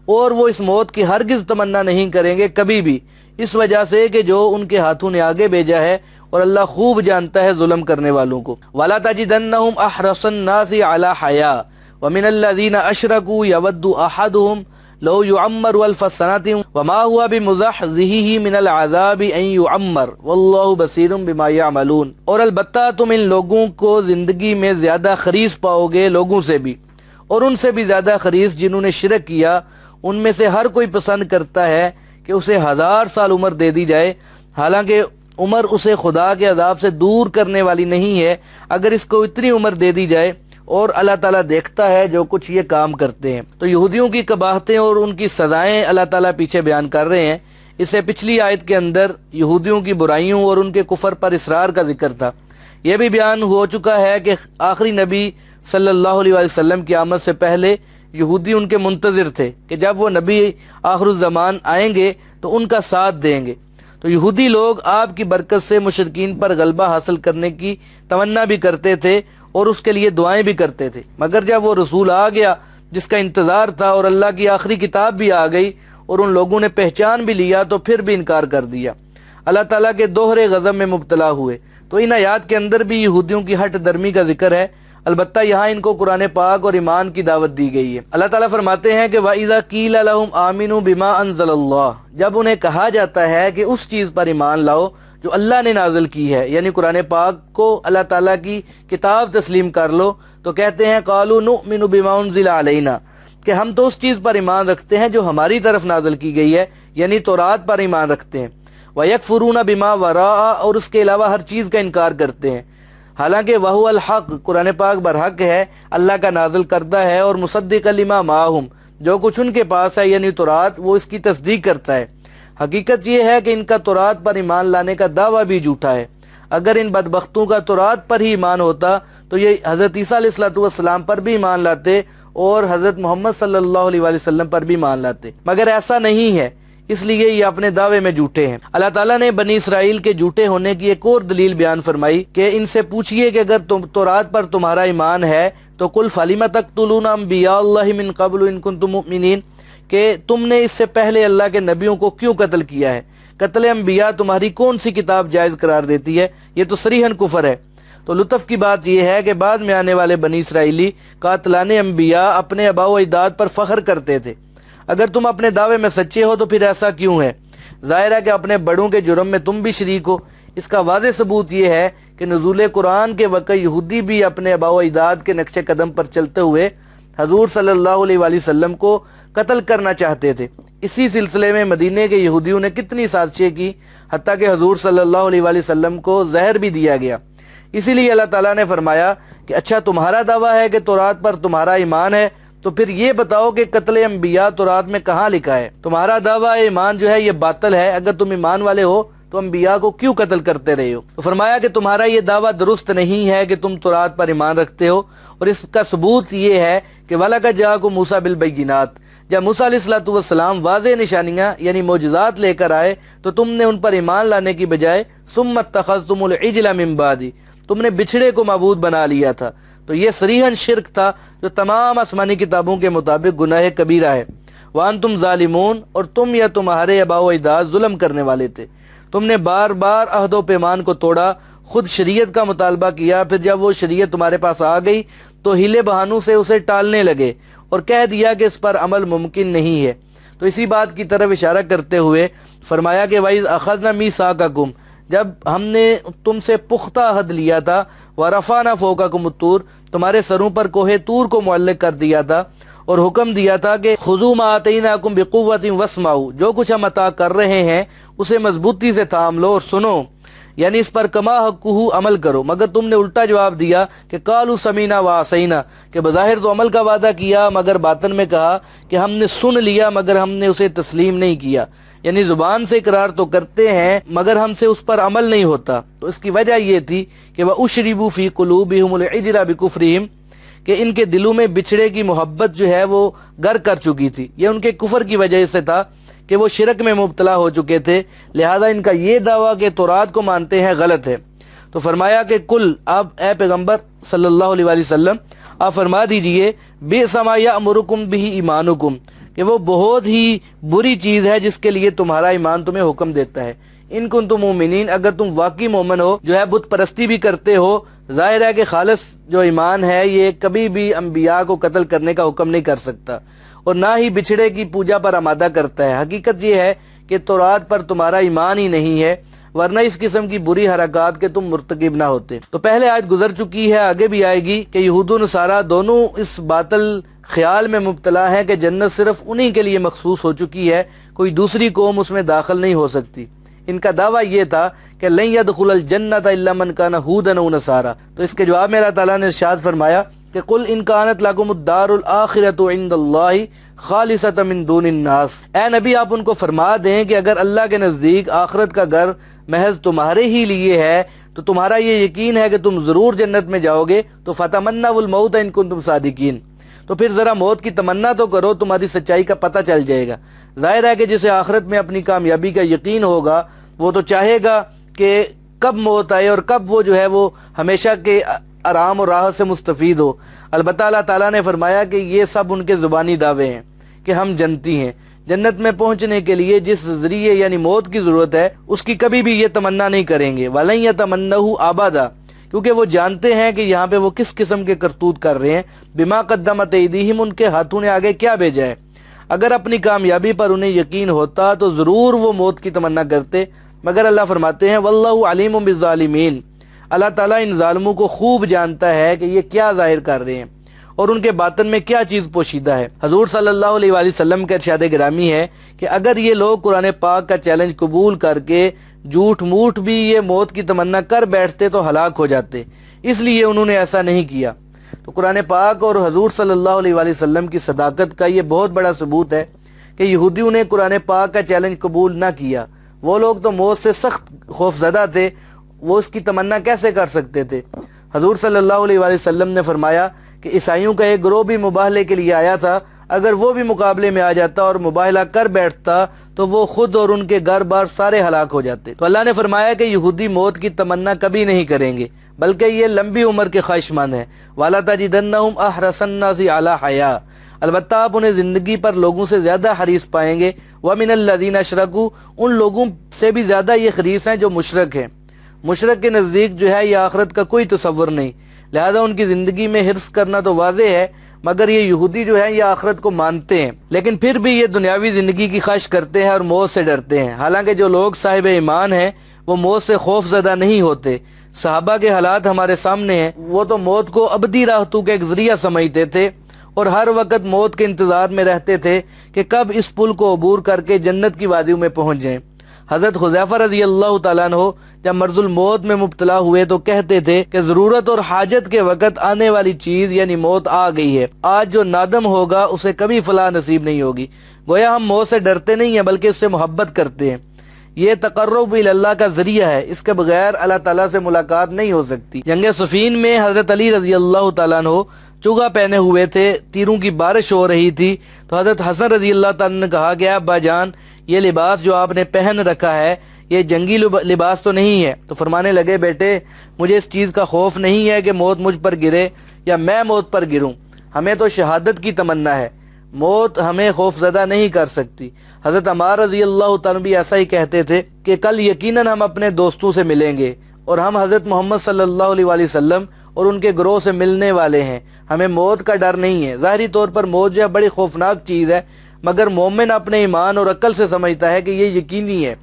اور وہ اس موت کی ہرگز تمنا نہیں کریں گے کبھی بھی، اس وجہ سے کہ جو ان کے ہاتھوں نے آگے بھیجا ہے، اور اللہ خوب جانتا ہے ظلم کرنے والوں کو۔ وَلَا تَجِدَنَّهُمْ أَحْرَصَ النَّاسِ عَلَىٰ حَيَاءٍ وَمِنَ الَّذِينَ أَشْرَكُوا يَوَدُّ أَحَدُهُمْ لو يعمر ألف سنة وما هو بمزحزحه من العذاب ان يعمر والله بصير بما يعملون۔ اور البتہ تم ان لوگوں کو زندگی میں زیادہ خریص پاؤ گے لوگوں سے بھی، اور ان سے بھی زیادہ خریص جنہوں نے شرک کیا۔ ان میں سے ہر کوئی پسند کرتا ہے کہ اسے 1000 سال عمر دے دی جائے، حالانکہ عمر اسے خدا کے عذاب سے دور کرنے والی نہیں ہے اگر اس کو اتنی عمر دے دی جائے، اور اللہ تعالیٰ دیکھتا ہے جو کچھ یہ کام کرتے ہیں۔ تو یہودیوں کی قباحتیں اور ان کی سزائیں اللہ تعالیٰ پیچھے بیان کر رہے ہیں۔ اس سے پچھلی آیت کے اندر یہودیوں کی برائیوں اور ان کے کفر پر اصرار کا ذکر تھا۔ یہ بھی بیان ہو چکا ہے کہ آخری نبی صلی اللہ علیہ وآلہ وسلم کی آمد سے پہلے یہودی ان کے منتظر تھے کہ جب وہ نبی آخر الزمان آئیں گے تو ان کا ساتھ دیں گے۔ تو یہودی لوگ آپ کی برکت سے مشرکین پر غلبہ حاصل کرنے کی تمنا بھی کرتے تھے اور اس کے لیے دعائیں بھی کرتے تھے، مگر جب وہ رسول آ گیا جس کا انتظار تھا اور اللہ کی آخری کتاب بھی آ گئی اور ان لوگوں نے پہچان بھی لیا تو پھر بھی انکار کر دیا، اللہ تعالیٰ کے دوہرے غضب میں مبتلا ہوئے۔ تو ان آیات کے اندر بھی یہودیوں کی ہٹ درمی کا ذکر ہے، البتہ یہاں ان کو قرآن پاک اور ایمان کی دعوت دی گئی ہے۔ اللہ تعالیٰ فرماتے ہیں کہ وَإِذَا قِيلَ لَهُمْ آمِنُوا بِمَا أَنزَلَ اللَّهُ، جب انہیں کہا جاتا ہے کہ اس چیز پر ایمان لاؤ جو اللہ نے نازل کی ہے، یعنی قرآن پاک کو اللہ تعالیٰ کی کتاب تسلیم کر لو، تو کہتے ہیں قَالُوا نُؤْمِنُ بِمَا أُنزِلَ عَلَيْنَا، کہ ہم تو اس چیز پر ایمان رکھتے ہیں جو ہماری طرف نازل کی گئی ہے، یعنی تورات پر ایمان رکھتے ہیں۔ وَيَكْفُرُونَ بِمَا وَرَاءَ، اور اس کے علاوہ ہر چیز کا انکار کرتے ہیں، حالانکہ وَهُوَ الْحَقُّ، قرآن پاک برحق ہے، اللہ کا نازل کردہ ہے، اور مُصَدِّقًا لِمَا مَعَهُمْ، جو کچھ ان کے پاس ہے یعنی تورات، وہ اس کی تصدیق کرتا ہے۔ حقیقت یہ ہے کہ ان کا تورات پر ایمان لانے کا دعویٰ بھی جھوٹا ہے۔ اگر ان بدبختوں کا تورات پر ہی ایمان ہوتا تو یہ حضرت عیسیٰ علیہ الصلوۃ والسلام پر بھی ایمان لاتے اور حضرت محمد صلی اللہ علیہ وسلم پر بھی ایمان لاتے، مگر ایسا نہیں ہے، اس لیے یہ اپنے دعوے میں جھوٹے ہیں۔ اللہ تعالیٰ نے بنی اسرائیل کے جھوٹے ہونے کی ایک اور دلیل بیان فرمائی کہ ان سے پوچھئے کہ اگر تورات پر تمہارا ایمان ہے تو قل فلم تقتلون انبیاء اللہ من قبل ان کنتم مؤمنین، کہ تم نے اس سے پہلے اللہ کے نبیوں کو کیوں قتل کیا ہے؟ قتل انبیاء تمہاری کون سی کتاب جائز قرار دیتی ہے؟ یہ تو صریحاً کفر ہے۔ تو لطف کی بات یہ ہے کہ بعد میں آنے والے بنی اسرائیلی قاتلان انبیاء اپنے آباء و اجداد پر فخر کرتے تھے۔ اگر تم اپنے دعوے میں سچے ہو تو پھر ایسا کیوں ہے؟ ظاہر ہے کہ اپنے بڑوں کے جرم میں تم بھی شریک ہو۔ اس کا واضح ثبوت یہ ہے کہ نزول قرآن کے وقت یہودی بھی اپنے آباء و اجداد کے نقش قدم پر چلتے ہوئے حضور صلی اللہ علیہ وسلم کو قتل کرنا چاہتے تھے۔ اسی سلسلے میں مدینے کے یہودیوں نے کتنی سازشیں کی، حتیٰ کہ حضور صلی اللہ علیہ وسلم کو زہر بھی دیا گیا۔ اسی لیے اللہ تعالیٰ نے فرمایا کہ اچھا تمہارا دعویٰ ہے کہ تورات پر تمہارا ایمان ہے، تو پھر یہ بتاؤ کہ قتل انبیاء تورات میں کہاں لکھا ہے؟ تمہارا دعویٰ ایمان جو ہے یہ باطل ہے۔ اگر تم ایمان والے ہو تو انبیاء کو کیوں قتل کرتے رہے ہو؟ تو فرمایا کہ تمہارا یہ دعویٰ درست نہیں ہے کہ تم تورات پر ایمان رکھتے ہو، اور اس کا ثبوت یہ ہے کہ وَلَقَدْ جَاءَكُم مُوسَىٰ بِالْبَيِّنَاتِ، جب موسیٰ علیہ الصلوۃ والسلام واضح نشانیاں یعنی معجزات لے کر آئے تو تم نے ان پر ایمان لانے کی بجائے ثُمَّ اتَّخَذْتُمُ الْعِجْلَ مِن بَعْدِي، تم نے بچھڑے کو معبود بنا لیا تھا۔ تو یہ صریحاً شرک تھا جو تمام آسمانی کتابوں کے مطابق گناہ کبیرہ ہے۔ وَأَنْتُمْ ظَالِمُونَ، اور تم یا تمہارے آباء و اجداد ظلم کرنے والے تھے۔ تم نے بار بار عہد و پیمان کو توڑا، خود شریعت کا مطالبہ کیا، پھر جب وہ شریعت تمہارے پاس آ گئی تو ہیلے بہانوں سے اسے ٹالنے لگے اور کہہ دیا کہ اس پر عمل ممکن نہیں ہے۔ تو اسی بات کی طرف اشارہ کرتے ہوئے فرمایا کہ وَإِذْ أَخَذْنَا مِيثَاقَكُمْ، جب ہم نے تم سے پختہ عہد لیا تھا، وَرَفَعْنَا فَوْقَكُمُ الطُّورَ، تمہارے سروں پر کوہ طور کو معلق کر دیا تھا اور حکم دیا تھا کہ خُذُوا مَا آتَيْنَاكُمْ بِقُوَّةٍ وَاسْمَعُوا، جو کچھ ہم عطا کر رہے ہیں اسے مضبوطی سے تھام لو اور سنو، یعنی اس پر کما حقہ عمل کرو۔ مگر تم نے الٹا جواب دیا کہ قالوا سمینا وعصینا، کہ بظاہر تو عمل کا وعدہ کیا مگر باطن میں کہا کہ ہم نے سن لیا مگر ہم نے اسے تسلیم نہیں کیا، یعنی زبان سے اقرار تو کرتے ہیں مگر ہم سے اس پر عمل نہیں ہوتا۔ تو اس کی وجہ یہ تھی کہ وَأُشْرِبُوا فِي قُلُوبِهِمُ الْعِجْلَ بِكُفْرِهِمْ، کہ ان کے دلوں میں بچھڑے کی محبت جو ہے وہ گر کر چکی تھی۔ یہ ان کے کفر کی وجہ سے تھا کہ وہ شرک میں مبتلا ہو چکے تھے، لہذا ان کا یہ دعویٰ کہ تورات کو مانتے ہیں غلط ہے۔ تو فرمایا کہ کل، اب اے پیغمبر صلی اللہ علیہ وسلم آپ فرما دیجئے بئس ما یأمرکم بہ ایمانکم، کہ وہ بہت ہی بری چیز ہے جس کے لیے تمہارا ایمان تمہیں حکم دیتا ہے۔ ان کنتم مومنین، اگر تم واقعی مومن ہو جو ہے بت پرستی بھی کرتے ہو، ظاہر ہے کہ خالص جو ایمان ہے یہ کبھی بھی انبیاء کو قتل کرنے کا حکم نہیں کر سکتا اور نہ ہی بچھڑے کی پوجا پر آمادہ کرتا ہے۔ حقیقت یہ ہے کہ تورات پر تمہارا ایمان ہی نہیں ہے، ورنہ اس قسم کی بری حرکات کے تم مرتکب نہ ہوتے۔ تو پہلے آیت گزر چکی ہے، آگے بھی آئے گی کہ یہود و نصارہ دونوں اس باطل خیال میں مبتلا ہیں کہ جنت صرف انہی کے لیے مخصوص ہو چکی ہے، کوئی دوسری قوم اس میں داخل نہیں ہو سکتی۔ ان کا دعویٰ یہ تھا کہ لن يدخل الجنت الا من كان هودا او نصارى، تو اس کے جواب میں اللہ تعالیٰ نے ارشاد فرمایا کہ قل ان كانت لكم الدار الاخرة عند الله خالصة من دون الناس، اے نبی آپ ان کو فرما دیں کہ اگر اللہ کے نزدیک آخرت کا گھر محض تمہارے ہی لیے ہے تو تمہارا یہ یقین ہے کہ تم ضرور جنت میں جاؤ گے، تو فتمنوا الموت ان کنتم صادقین، تو پھر ذرا موت کی تمنا تو کرو، تمہاری سچائی کا پتہ چل جائے گا۔ ظاہر ہے کہ جسے آخرت میں اپنی کامیابی کا یقین ہوگا وہ تو چاہے گا کہ کب موت آئے اور کب وہ جو ہے وہ ہمیشہ کے آرام اور راحت سے مستفید ہو۔ البتہ اللہ تعالیٰ نے فرمایا کہ یہ سب ان کے زبانی دعوے ہیں کہ ہم جنتی ہیں۔ جنت میں پہنچنے کے لیے جس ذریعے یعنی موت کی ضرورت ہے اس کی کبھی بھی یہ تمنا نہیں کریں گے۔ وَلَن يَتَمَنَّهُ أَبَدًا، کیونکہ وہ جانتے ہیں کہ یہاں پہ وہ کس قسم کے کرتوت کر رہے ہیں۔ بِمَا قَدَّمَتْ أَيْدِيهِمْ، ان کے ہاتھوں نے آگے کیا بھیجا ہے۔ اگر اپنی کامیابی پر انہیں یقین ہوتا تو ضرور وہ موت کی تمنا کرتے، مگر اللہ فرماتے ہیں واللہ علیم بالظالمین، اللہ تعالیٰ ان ظالموں کو خوب جانتا ہے کہ یہ کیا ظاہر کر رہے ہیں اور ان کے باطن میں کیا چیز پوشیدہ ہے۔ حضور صلی اللہ علیہ وآلہ وسلم کا ارشاد گرامی ہے کہ اگر یہ لوگ قرآن پاک کا چیلنج قبول کر کے جھوٹ موٹ بھی یہ موت کی تمنا کر بیٹھتے تو ہلاک ہو جاتے، اس لیے انہوں نے ایسا نہیں کیا۔ تو قرآن پاک اور حضور صلی اللہ علیہ وآلہ وسلم کی صداقت کا یہ بہت بڑا ثبوت ہے کہ یہودیوں نے قرآن پاک کا چیلنج قبول نہ کیا۔ وہ لوگ تو موت سے سخت خوف زدہ تھے وہ اس کی تمنا کیسے کر سکتے تھے؟ حضور صلی اللہ علیہ وآلہ وسلم نے فرمایا کہ عیسائیوں کا ایک گروہ بھی مباہلے کے لیے آیا تھا، اگر وہ بھی مقابلے میں آ جاتا اور مباہلہ کر بیٹھتا تو وہ خود اور ان کے گھر بار سارے ہلاک ہو جاتے۔ تو اللہ نے فرمایا کہ یہودی موت کی تمنا کبھی نہیں کریں گے، بلکہ یہ لمبی عمر کے خواہش مند ہیں۔ وَلَتَجِدَنَّهُمْ أَحْرَصَ النَّاسِ عَلَىٰ حَيَاةٍ، البتہ آپ انہیں زندگی پر لوگوں سے زیادہ حریص پائیں گے۔ وَمِنَ الَّذِينَ أَشْرَكُوا، ان لوگوں سے بھی زیادہ یہ حریص ہیں جو مشرک ہیں۔ مشرک کے نزدیک جو ہے یہ آخرت کا کوئی تصور نہیں، لہذا ان کی زندگی میں حرص کرنا تو واضح ہے، مگر یہ یہودی جو ہے یہ آخرت کو مانتے ہیں لیکن پھر بھی یہ دنیاوی زندگی کی خواہش کرتے ہیں اور موت سے ڈرتے ہیں۔ حالانکہ جو لوگ صاحب ایمان ہیں وہ موت سے خوف زدہ نہیں ہوتے۔ صحابہ کے حالات ہمارے سامنے ہیں، وہ تو موت کو ابدی راحتوں کا ایک ذریعہ سمجھتے تھے اور ہر وقت موت کے انتظار میں رہتے تھے کہ کب اس پل کو عبور کر کے جنت کی وادیوں میں پہنچ جائیں۔ حضرت حذیفہ رضی اللہ تعالیٰ عنہ جب مرض الموت میں مبتلا ہوئے تو کہتے تھے کہ ضرورت اور حاجت کے وقت آنے والی چیز یعنی موت آ گئی ہے، آج جو نادم ہوگا اسے کبھی فلاح نصیب نہیں ہوگی۔ گویا ہم موت سے ڈرتے نہیں ہیں بلکہ اس سے محبت کرتے ہیں۔ یہ تقرب اللہ کا ذریعہ ہے، اس کے بغیر اللہ تعالیٰ سے ملاقات نہیں ہو سکتی۔ جنگ صفین میں حضرت علی رضی اللہ تعالیٰ عنہ چوگا پہنے ہوئے تھے، تیروں کی بارش ہو رہی تھی، تو حضرت حسن رضی اللہ تعالیٰ نے کہا کہ ابا جان یہ لباس جو آپ نے پہن رکھا ہے یہ جنگی لباس تو نہیں ہے؟ تو فرمانے لگے بیٹے مجھے اس چیز کا خوف نہیں ہے کہ موت مجھ پر گرے یا میں موت پر گروں، ہمیں تو شہادت کی تمنا ہے، موت ہمیں خوف زدہ نہیں کر سکتی۔ حضرت عمار رضی اللہ تعالیٰ بھی ایسا ہی کہتے تھے کہ کل یقیناً ہم اپنے دوستوں سے ملیں گے اور ہم حضرت محمد صلی اللہ علیہ وآلہ وسلم اور ان کے گروہ سے ملنے والے ہیں، ہمیں موت کا ڈر نہیں ہے۔ ظاہری طور پر موت جو ہے بڑی خوفناک چیز ہے، مگر مومن اپنے ایمان اور عقل سے سمجھتا ہے کہ یہ یقینی ہے،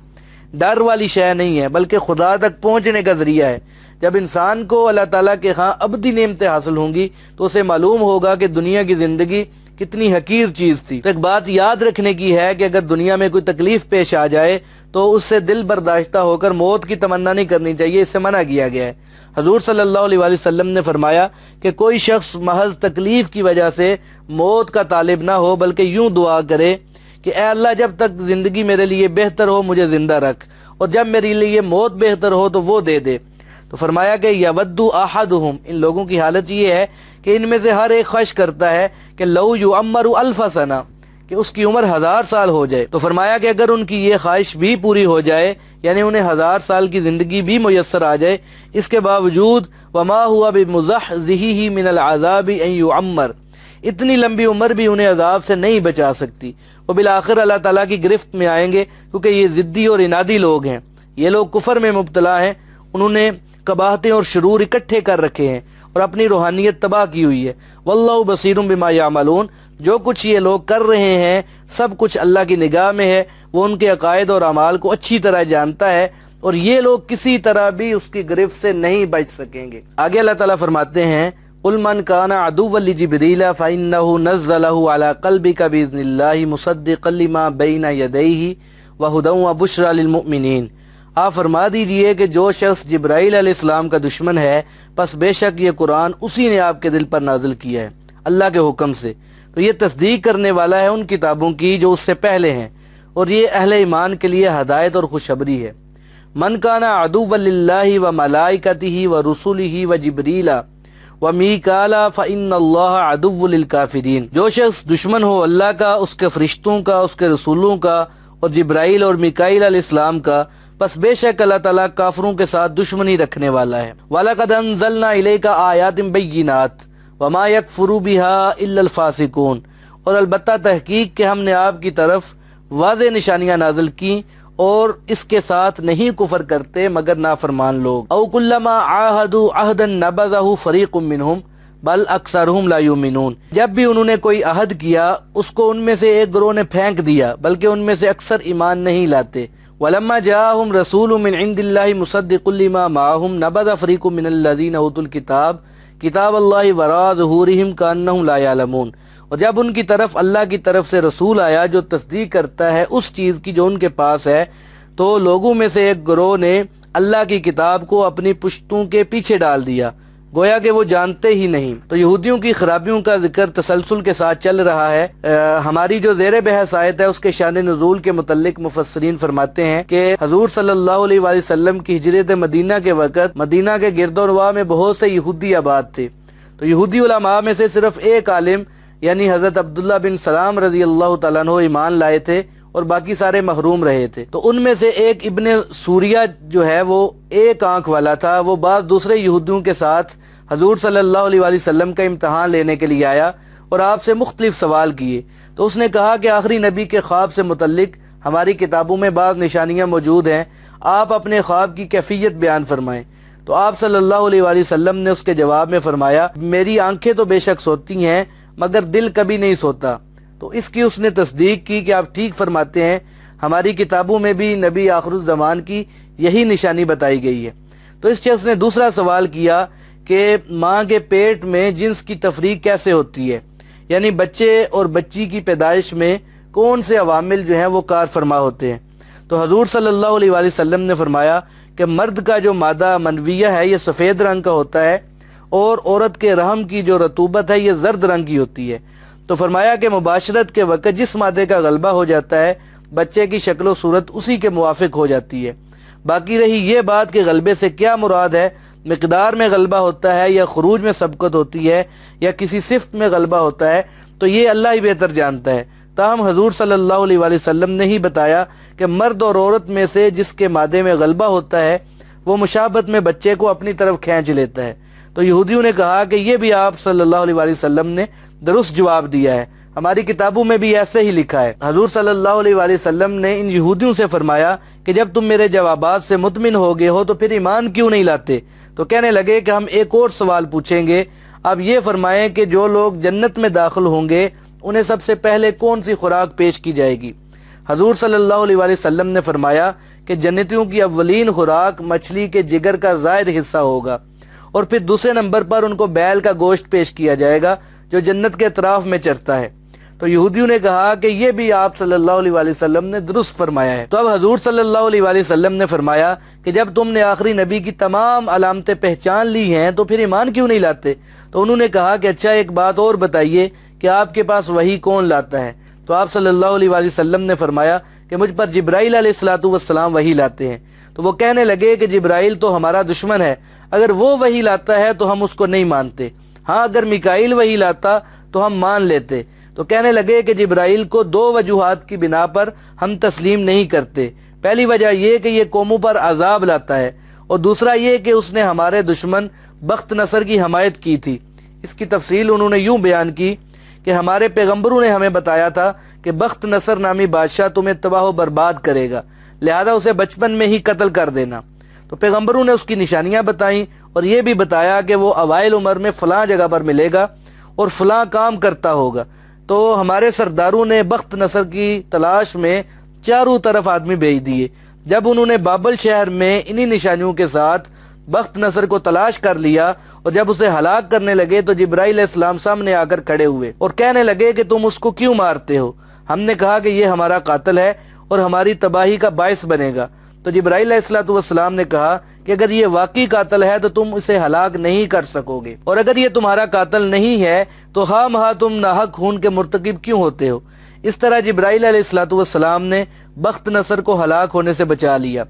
ڈر والی شے نہیں ہے بلکہ خدا تک پہنچنے کا ذریعہ ہے۔ جب انسان کو اللہ تعالیٰ کے ہاں ابدی نعمتیں حاصل ہوں گی تو اسے معلوم ہوگا کہ دنیا کی زندگی کتنی حقیر چیز تھی۔ تو ایک بات یاد رکھنے کی ہے کہ اگر دنیا میں کوئی تکلیف پیش آ جائے تو اس سے دل برداشتہ ہو کر موت کی تمنا نہیں کرنی چاہیے، اس سے منع کیا گیا ہے۔ حضور صلی اللہ علیہ وآلہ وسلم نے فرمایا کہ کوئی شخص محض تکلیف کی وجہ سے موت کا طالب نہ ہو بلکہ یوں دعا کرے کہ اے اللہ جب تک زندگی میرے لیے بہتر ہو مجھے زندہ رکھ، اور جب میرے لیے موت بہتر ہو تو وہ دے دے۔ تو فرمایا کہ یود احدہم، ان لوگوں کی حالت یہ ہے کہ ان میں سے ہر ایک خواہش کرتا ہے کہ لو یعمر الف سنہ، کہ اس کی عمر 1000 سال ہو جائے۔ تو فرمایا کہ اگر ان کی یہ خواہش بھی پوری ہو جائے یعنی انہیں 1000 سال کی زندگی بھی میسر آ جائے، اس کے باوجود وما ہوا بمزحزحہ من العذاب ان یعمر، اتنی لمبی عمر بھی انہیں عذاب سے نہیں بچا سکتی، وہ بالآخر اللہ تعالیٰ کی گرفت میں آئیں گے، کیونکہ یہ ضدی اور انادی لوگ ہیں، یہ لوگ کفر میں مبتلا ہیں، انہوں نے قباحتیں اور شرور اکٹھے کر رکھے ہیں اور اپنی روحانیت تباہ کی ہوئی ہے۔ واللہ بصیر بما یعملون، جو کچھ یہ لوگ کر رہے ہیں سب کچھ اللہ کی نگاہ میں ہے، وہ ان کے عقائد اور اعمال کو اچھی طرح جانتا ہے اور یہ لوگ کسی طرح بھی اس کی گرفت سے نہیں بچ سکیں گے۔ آگے اللہ تعالیٰ فرماتے ہیں قل من کان عدوا لجبریل فإنه نزله على قلبك بإذن الله مصدقا لما بين يديه وهدى وبشرى للمؤمنین، آپ فرما دیجئے کہ جو شخص جبرائیل علیہ السلام کا دشمن ہے پس بے شک یہ قرآن اسی نے آپ کے دل پر نازل کیا ہے اللہ کے حکم سے، تو یہ تصدیق کرنے والا ہے ان کتابوں کی جو اس سے پہلے ہیں، اور یہ اہل ایمان کے لیے ہدایت اور خوشخبری ہے۔ من کان عدوا للہ وملائکتہ ورسلہ وجبریل ومیکال فإن اللہ عدو للکافرین، جو شخص دشمن ہو اللہ کا، اس کے فرشتوں کا، اس کے رسولوں کا اور جبرائیل اور میکائیل علیہ السلام کا، پس بے شک اللہ تعالیٰ کافروں کے ساتھ دشمنی رکھنے والا ہے۔ وَلَقَدْ أَنزَلْنَا إِلَيْكَ آیَاتٍ بَيِّنَاتٍ وَمَا يَكْفُرُ بِهَا إِلَّا الْفَاسِقُونَ، اور البتہ تحقیق کہ ہم نے آپ کی طرف واضح نشانیاں نازل کی اور اس کے ساتھ نہیں کفر کرتے مگر نافرمان لوگ۔ او کلما عاہدوا عہدا نبذہ فریق منہم بل اکثرہم لا یؤمنون، جب بھی انہوں نے کوئی عہد کیا اس کو ان میں سے ایک گروہ نے پھینک دیا بلکہ ان میں سے اکثر ایمان نہیں لاتے۔ ولما جاءہم رسول من عند اللہ مصدق لما معہم نبذ فریق من الذین اوتوا الکتاب کتاب اللہ وراء ظہورہم کانہم لا یعلمون، اور جب ان کی طرف اللہ کی طرف سے رسول آیا جو تصدیق کرتا ہے اس چیز کی جو ان کے پاس ہے، تو لوگوں میں سے ایک گروہ نے اللہ کی کتاب کو اپنی پشتوں کے پیچھے ڈال دیا گویا کہ وہ جانتے ہی نہیں۔ تو یہودیوں کی خرابیوں کا ذکر تسلسل کے ساتھ چل رہا ہے۔ ہماری جو زیر بحث آیت ہے اس کے شان نزول کے متعلق مفسرین فرماتے ہیں کہ حضور صلی اللہ علیہ وآلہ وسلم کی ہجرت مدینہ کے وقت مدینہ کے گرد و نواح میں بہت سے یہودی آباد تھے۔ تو یہودی علماء میں سے صرف ایک عالم یعنی حضرت عبداللہ بن سلام رضی اللہ تعالیٰ عنہ ایمان لائے تھے اور باقی سارے محروم رہے تھے۔ تو ان میں سے ایک ابن سوریہ جو ہے وہ ایک آنکھ والا تھا، وہ بعض دوسرے یہودیوں کے ساتھ حضور صلی اللہ علیہ وآلہ وسلم کا امتحان لینے کے لیے آیا اور آپ سے مختلف سوال کیے۔ تو اس نے کہا کہ آخری نبی کے خواب سے متعلق ہماری کتابوں میں بعض نشانیاں موجود ہیں، آپ اپنے خواب کی کیفیت بیان فرمائیں۔ تو آپ صلی اللہ علیہ وآلہ وسلم نے اس کے جواب میں فرمایا، میری آنکھیں تو بے شک سوتی ہیں مگر دل کبھی نہیں سوتا۔ تو اس کی اس نے تصدیق کی کہ آپ ٹھیک فرماتے ہیں، ہماری کتابوں میں بھی نبی آخر الزمان کی یہی نشانی بتائی گئی ہے۔ تو اس شخص نے دوسرا سوال کیا کہ ماں کے پیٹ میں جنس کی تفریق کیسے ہوتی ہے، یعنی بچے اور بچی کی پیدائش میں کون سے عوامل جو ہیں وہ کار فرما ہوتے ہیں۔ تو حضور صلی اللہ علیہ وآلہ وسلم نے فرمایا کہ مرد کا جو مادہ منویہ ہے یہ سفید رنگ کا ہوتا ہے اور عورت کے رحم کی جو رطوبت ہے یہ زرد رنگ کی ہوتی ہے۔ تو فرمایا کہ مباشرت کے وقت جس مادے کا غلبہ ہو جاتا ہے بچے کی شکل و صورت اسی کے موافق ہو جاتی ہے۔ باقی رہی یہ بات کہ غلبے سے کیا مراد ہے، مقدار میں غلبہ ہوتا ہے یا خروج میں سبقت ہوتی ہے یا کسی صفت میں غلبہ ہوتا ہے، تو یہ اللہ ہی بہتر جانتا ہے۔ تاہم حضور صلی اللہ علیہ وآلہ وسلم نے ہی بتایا کہ مرد اور عورت میں سے جس کے مادے میں غلبہ ہوتا ہے وہ مشابہت میں بچے کو اپنی طرف کھینچ لیتا ہے۔ تو یہودیوں نے کہا کہ یہ بھی آپ صلی اللہ علیہ وآلہ وسلم نے درست جواب دیا ہے، ہماری کتابوں میں بھی ایسے ہی لکھا ہے۔ حضور صلی اللہ علیہ وآلہ وسلم نے ان یہودیوں سے فرمایا کہ جب تم میرے جوابات سے مطمئن ہو گئے ہو تو پھر ایمان کیوں نہیں لاتے؟ تو کہنے لگے کہ ہم ایک اور سوال پوچھیں گے، اب یہ فرمائیں کہ جو لوگ جنت میں داخل ہوں گے انہیں سب سے پہلے کون سی خوراک پیش کی جائے گی؟ حضور صلی اللہ علیہ وآلہ وسلم نے فرمایا کہ جنتیوں کی اولین خوراک مچھلی کے جگر کا زائد حصہ ہوگا، اور پھر دوسرے نمبر پر ان کو بیل کا گوشت پیش کیا جائے گا جو جنت کے اطراف میں چرتا ہے۔ تو یہودیوں نے کہا کہ یہ بھی آپ صلی اللہ علیہ وآلہ وسلم نے درست فرمایا ہے۔ تو اب حضور صلی اللہ علیہ وآلہ وسلم نے فرمایا کہ جب تم نے آخری نبی کی تمام علامتیں پہچان لی ہیں تو پھر ایمان کیوں نہیں لاتے؟ تو انہوں نے کہا کہ اچھا ایک بات اور بتائیے کہ آپ کے پاس وحی کون لاتا ہے؟ تو آپ صلی اللہ علیہ وآلہ وسلم نے فرمایا کہ مجھ پر جبرائیل علیہ الصلوۃ والسلام وحی لاتے ہیں۔ تو وہ کہنے لگے کہ جبرائیل تو ہمارا دشمن ہے، اگر وہ وحی لاتا ہے تو ہم اس کو نہیں مانتے، ہاں اگر میکائیل وحی لاتا تو ہم مان لیتے۔ تو کہنے لگے کہ جبرائیل کو دو وجوہات کی بنا پر ہم تسلیم نہیں کرتے، پہلی وجہ یہ کہ یہ قوموں پر عذاب لاتا ہے، اور دوسرا یہ کہ اس نے ہمارے دشمن بخت نصر کی حمایت کی تھی۔ اس کی تفصیل انہوں نے یوں بیان کی کہ ہمارے پیغمبروں نے ہمیں بتایا تھا کہ بخت نصر نامی بادشاہ تمہیں تباہ و برباد کرے گا، لہذا اسے بچپن میں ہی قتل کر دینا۔ تو پیغمبروں نے اس کی نشانیاں بتائیں اور یہ بھی بتایا کہ وہ اوائل عمر میں فلاں جگہ پر ملے گا اور فلاں کام کرتا ہوگا۔ تو ہمارے سرداروں نے بخت نصر کی تلاش میں چاروں طرف آدمی بھیج دیے۔ جب انہوں نے بابل شہر میں انہی نشانیوں کے ساتھ بخت نصر کو تلاش کر لیا اور جب اسے ہلاک کرنے لگے تو جبرائیل علیہ السلام سامنے آ کر کھڑے ہوئے اور کہنے لگے کہ تم اس کو کیوں مارتے ہو؟ ہم نے کہا کہ یہ ہمارا قاتل ہے اور ہماری تباہی کا باعث بنے گا۔ تو جبرائیل علیہ الصلوۃ والسلام نے کہا کہ اگر یہ واقعی قاتل ہے تو تم اسے ہلاک نہیں کر سکو گے، اور اگر یہ تمہارا قاتل نہیں ہے تو خواہ مخواہ تم ناحق خون کے مرتکب کیوں ہوتے ہو؟ اس طرح جبرائیل علیہ الصلوۃ والسلام نے بخت نصر کو ہلاک ہونے سے بچا لیا۔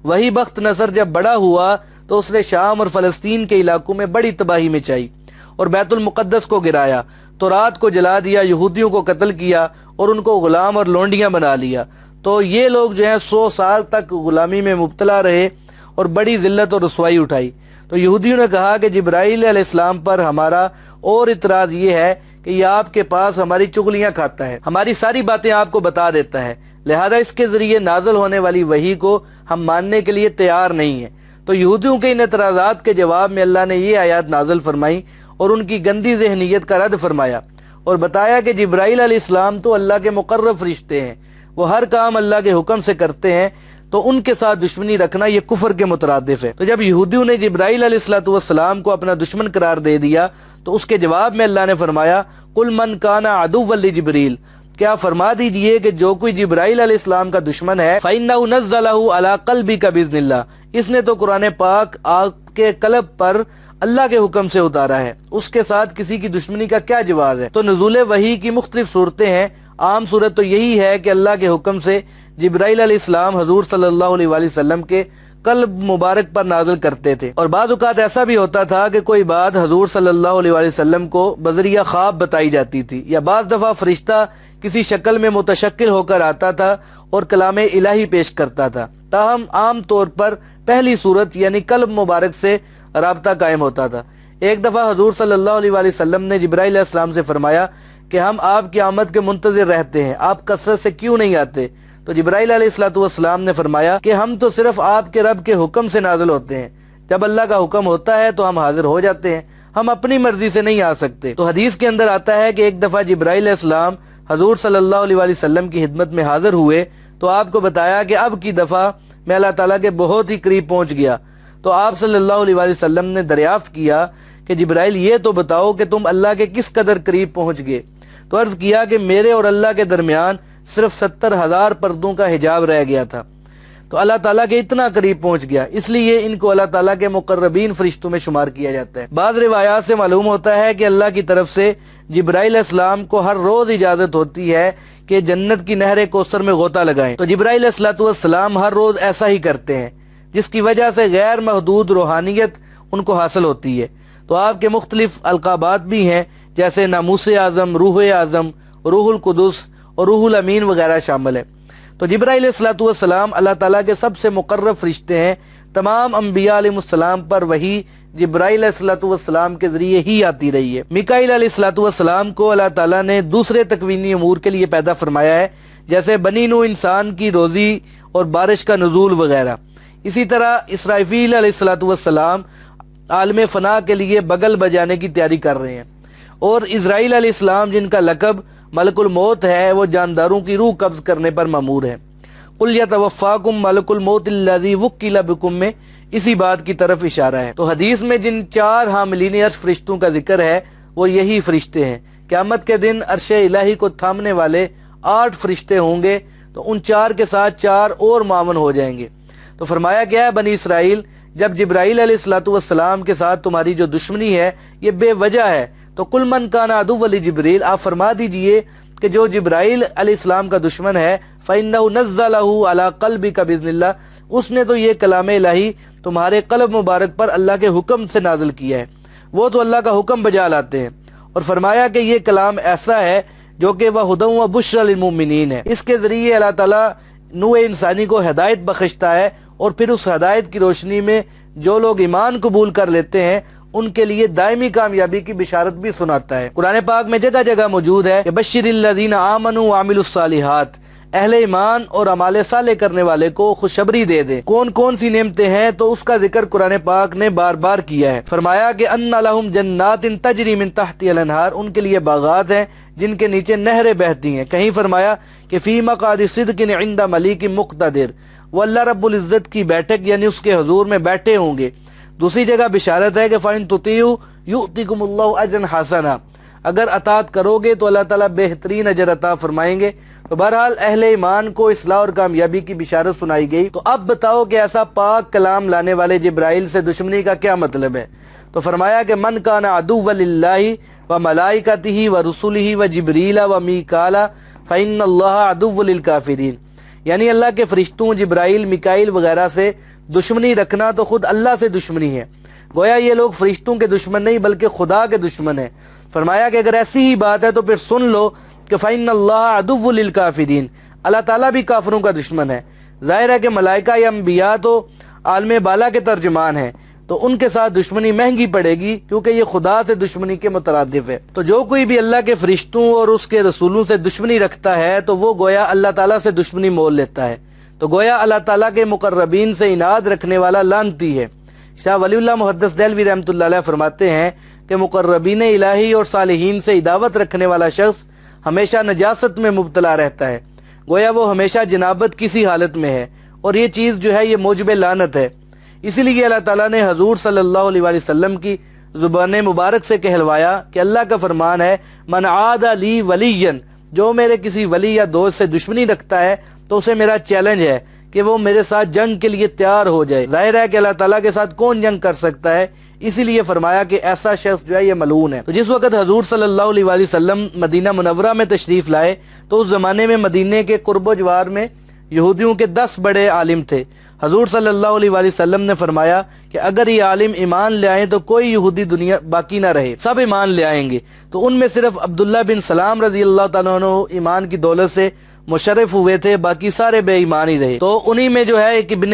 وہی بخت نصر جب بڑا ہوا تو اس نے شام اور فلسطین کے علاقوں میں بڑی تباہی مچائی اور بیت المقدس کو گرایا، تو رات کو جلا دیا، یہودیوں کو قتل کیا اور ان کو غلام اور لونڈیاں بنا لیا۔ تو یہ لوگ جو ہیں 100 سال تک غلامی میں مبتلا رہے اور بڑی ذلت اور رسوائی اٹھائی۔ تو یہودیوں نے کہا کہ جبرائیل علیہ السلام پر ہمارا اور اعتراض یہ ہے کہ یہ آپ کے پاس ہماری چغلیاں کھاتا ہے، ہماری ساری باتیں آپ کو بتا دیتا ہے، لہذا اس کے ذریعے نازل ہونے والی وحی کو ہم ماننے کے لیے تیار نہیں ہیں۔ تو یہودیوں کے ان اعتراضات کے جواب میں اللہ نے یہ آیات نازل فرمائی اور ان کی گندی ذہنیت کا رد فرمایا اور بتایا کہ جبرائیل علیہ السلام تو اللہ کے مقرب فرشتے ہیں، وہ ہر کام اللہ کے حکم سے کرتے ہیں، تو ان کے ساتھ دشمنی رکھنا یہ کفر کے مترادف ہے۔ تو جب یہودیوں نے جبرائیل علیہ الصلوۃ والسلام کو اپنا دشمن قرار دے دیا تو اس کے جواب میں اللہ نے فرمایا قل من کان عدوا لجبریل، کیا فرما دیجئے کہ جو کوئی جبرائیل علیہ السلام کا دشمن ہے فَإِنَّهُ نَزَّلَهُ عَلَى قَلْبِكَ بِإِذْنِ اللَّهِ، اس نے تو قرآن پاک آپ کے قلب پر اللہ کے حکم سے اتارا ہے، اس کے ساتھ کسی کی دشمنی کا کیا جواز ہے؟ تو نزول وحی کی مختلف صورتیں ہیں، عام صورت تو یہی ہے کہ اللہ کے حکم سے جبرائیل علیہ السلام حضور صلی اللہ علیہ وآلہ وسلم کے قلب مبارک پر نازل کرتے تھے، اور بعض اوقات ایسا بھی ہوتا تھا کہ کوئی بات حضور صلی اللہ علیہ وآلہ وسلم کو بذریعہ خواب بتائی جاتی تھی، یا بعض دفعہ فرشتہ کسی شکل میں متشکل ہو کر آتا تھا اور کلام الہی پیش کرتا تھا، تاہم عام طور پر پہلی صورت یعنی قلب مبارک سے رابطہ قائم ہوتا تھا۔ ایک دفعہ حضور صلی اللہ علیہ وآلہ وسلم نے جبرائیل علیہ السلام سے فرمایا کہ ہم آپ کی آمد کے منتظر رہتے ہیں، آپ کثرت سے کیوں نہیں آتے؟ تو جبرائیل علیہ السلام نے فرمایا کہ ہم تو صرف آپ کے رب کے حکم سے نازل ہوتے ہیں، جب اللہ کا حکم ہوتا ہے تو ہم حاضر ہو جاتے ہیں، ہم اپنی مرضی سے نہیں آ سکتے۔ تو حدیث کے اندر آتا ہے کہ ایک دفعہ جبرائیل علیہ السلام حضور صلی اللہ علیہ وآلہ وسلم کی خدمت میں حاضر ہوئے تو آپ کو بتایا کہ اب کی دفعہ میں اللہ تعالیٰ کے بہت ہی قریب پہنچ گیا۔ تو آپ صلی اللہ علیہ وآلہ وسلم نے دریافت کیا کہ جبرائیل یہ تو بتاؤ کہ تم اللہ کے کس قدر قریب پہنچ گئے؟ تو عرض کیا کہ میرے اور اللہ کے درمیان صرف 70,000 پردوں کا حجاب رہ گیا تھا، تو اللہ تعالیٰ کے اتنا قریب پہنچ گیا، اس لیے ان کو اللہ تعالیٰ کے مقربین فرشتوں میں شمار کیا جاتا ہے۔ بعض روایات سے معلوم ہوتا ہے کہ اللہ کی طرف سے جبرائیل علیہ السلام کو ہر روز اجازت ہوتی ہے کہ جنت کی نہر کوثر میں غوطہ لگائیں، تو جبرائیل علیہ السلام ہر روز ایسا ہی کرتے ہیں، جس کی وجہ سے غیر محدود روحانیت ان کو حاصل ہوتی ہے۔ تو آپ کے مختلف القابات بھی ہیں، جیسے ناموس اعظم، روح اعظم، روح القدس اور روح الامین وغیرہ شامل ہے۔ تو جبرائیل علیہ السلام اللہ تعالیٰ کے سب سے مقرب فرشتے ہیں، تمام انبیاء علیہ السلام پر وحی جبرائیل علیہ السلام کے ذریعے ہی آتی رہی ہے۔ میکائیل علیہ السلام کو اللہ تعالیٰ نے دوسرے تکوینی امور کے لیے پیدا فرمایا ہے، جیسے بنی نوح انسان کی روزی اور بارش کا نزول وغیرہ۔ اسی طرح اسرافیل علیہ السلام عالم فنا کے لیے بغل بجانے کی تیاری کر رہے ہیں، اور اسرائیل علیہ السلام جن کا لقب ملک الموت ہے وہ جانداروں کی روح قبض کرنے پر مامور ہے۔ قل یتوفاکم ملک الموت الذی وکل بکم میں اسی بات کی طرف اشارہ ہے۔ تو حدیث میں جن 4 حاملین عرش فرشتوں کا ذکر ہے وہ یہی فرشتے ہیں۔ قیامت کے دن عرش الہی کو تھامنے والے 8 فرشتے ہوں گے، تو ان 4 کے ساتھ 4 اور معاون ہو جائیں گے۔ تو فرمایا گیا ہے بنی اسرائیل، جب جبرائیل علیہ السلام کے ساتھ تمہاری جو دشمنی ہے یہ بے وجہ ہے، تو کل من کان عدو لجبریل، آپ فرما دیجئے کہ جو جبرائیل علیہ السلام کا دشمن ہے فَإِنَّهُ نَزَّلَهُ عَلَى قَلْبِكَ بِإِذْنِ اللَّهِ، اس نے تو یہ کلام الہی تمہارے قلب مبارک پر اللہ کے حکم سے نازل کیا ہے، وہ تو اللہ کا حکم بجا لاتے ہیں۔ اور فرمایا کہ یہ کلام ایسا ہے جو کہ وَهُدًى وَبُشْرًى لِلْمُؤْمِنِينَ ہے، اس کے ذریعے اللہ تعالیٰ نوع انسانی کو ہدایت بخشتا ہے، اور پھر اس ہدایت کی روشنی میں جو لوگ ایمان قبول کر لیتے ہیں ان کے لیے دائمی کامیابی کی بشارت بھی سناتا ہے۔ قرآن پاک میں جگہ جگہ موجود ہے کہ بشر الذین آمنوا وعملوا الصالحات، اہل ایمان اور اعمال صالح کرنے والے کو خوشخبری دے دے۔ کون کون سی نعمتیں ہیں تو اس کا ذکر قرآن پاک نے بار بار کیا ہے۔ فرمایا کہ ان لہم جنات تجری من تحتها الانہار، ان کے لیے باغات ہیں جن کے نیچے نہریں بہتی ہیں۔ کہیں فرمایا کہ فی مقعد صدق عند ملیک مقتدر، وہ اللہ رب العزت کی بیٹھک یعنی اس کے حضور میں بیٹھے ہوں گے۔ دوسری جگہ بشارت ہے کہ فَإِن تُطِيعُوا يُؤْتِكُمُ اللَّهُ أَجْرًا حَسَنًا، اگر اطاعت کرو گے تو اللہ تعالیٰ بہترین اجر عطا فرمائیں گے۔ تو بہرحال اہل ایمان کو اصلاح اور کامیابی کی بشارت سنائی گئی۔ تو اب بتاؤ کہ ایسا پاک کلام لانے والے جبرائیل سے دشمنی کا کیا مطلب ہے؟ تو فرمایا کہ من کان عدوا للہ وملائکتہ ورسلہ وجبریل ومیکال فإن اللہ عدو للکافرین، یعنی اللہ کے فرشتوں جبرائیل، میکائیل وغیرہ سے دشمنی رکھنا تو خود اللہ سے دشمنی ہے۔ گویا یہ لوگ فرشتوں کے دشمن نہیں بلکہ خدا کے دشمن ہیں۔ فرمایا کہ اگر ایسی ہی بات ہے تو پھر سن لو کہ فإن اللہ عدو للکافرین، اللہ تعالیٰ بھی کافروں کا دشمن ہے۔ ظاہر ہے کہ ملائکہ یا انبیاء تو عالم بالا کے ترجمان ہیں، تو ان کے ساتھ دشمنی مہنگی پڑے گی کیونکہ یہ خدا سے دشمنی کے مترادف ہے۔ تو جو کوئی بھی اللہ کے فرشتوں اور اس کے رسولوں سے دشمنی رکھتا ہے تو وہ گویا اللہ تعالیٰ سے دشمنی مول لیتا ہے، تو گویا اللہ تعالیٰ کے مقربین سے عناد رکھنے والا لعنتی ہے۔ شاہ ولی اللہ محدث دہلوی رحمۃ اللہ علیہ فرماتے ہیں کہ مقربین الہی اور صالحین سے عداوت رکھنے والا شخص ہمیشہ نجاست میں مبتلا رہتا ہے، گویا وہ ہمیشہ جنابت کسی حالت میں ہے، اور یہ چیز جو ہے یہ موجب لعنت ہے۔ اسی لیے اللہ تعالیٰ نے حضور صلی اللہ علیہ وآلہ وسلم کی زبان مبارک سے کہلوایا کہ اللہ کا فرمان ہے من عاد لی ولیا، جو میرے کسی ولی یا دوست سے دشمنی رکھتا ہے تو اسے میرا چیلنج ہے کہ وہ میرے ساتھ جنگ کے لیے تیار ہو جائے۔ ظاہر ہے کہ اللہ تعالیٰ کے ساتھ کون جنگ کر سکتا ہے، اسی لیے فرمایا کہ ایسا شخص جو ہے یہ ملعون ہے۔ تو جس وقت حضور صلی اللہ علیہ وآلہ وسلم مدینہ منورہ میں تشریف لائے تو اس زمانے میں مدینے کے قرب و جوار میں یہودیوں کے 10 بڑے عالم تھے۔ حضور صلی اللہ علیہ وآلہ وسلم نے فرمایا کہ اگر یہ عالم ایمان لے آئیں تو کوئی یہودی دنیا باقی نہ رہے، سب ایمان لے آئیں گے۔ تو ان میں صرف عبداللہ بن سلام رضی اللہ تعالیٰ عنہ ایمان کی دولت سے مشرف ہوئے تھے، باقی سارے بے ایمان ہی رہے۔ تو انہی میں جو ہے ایک ابن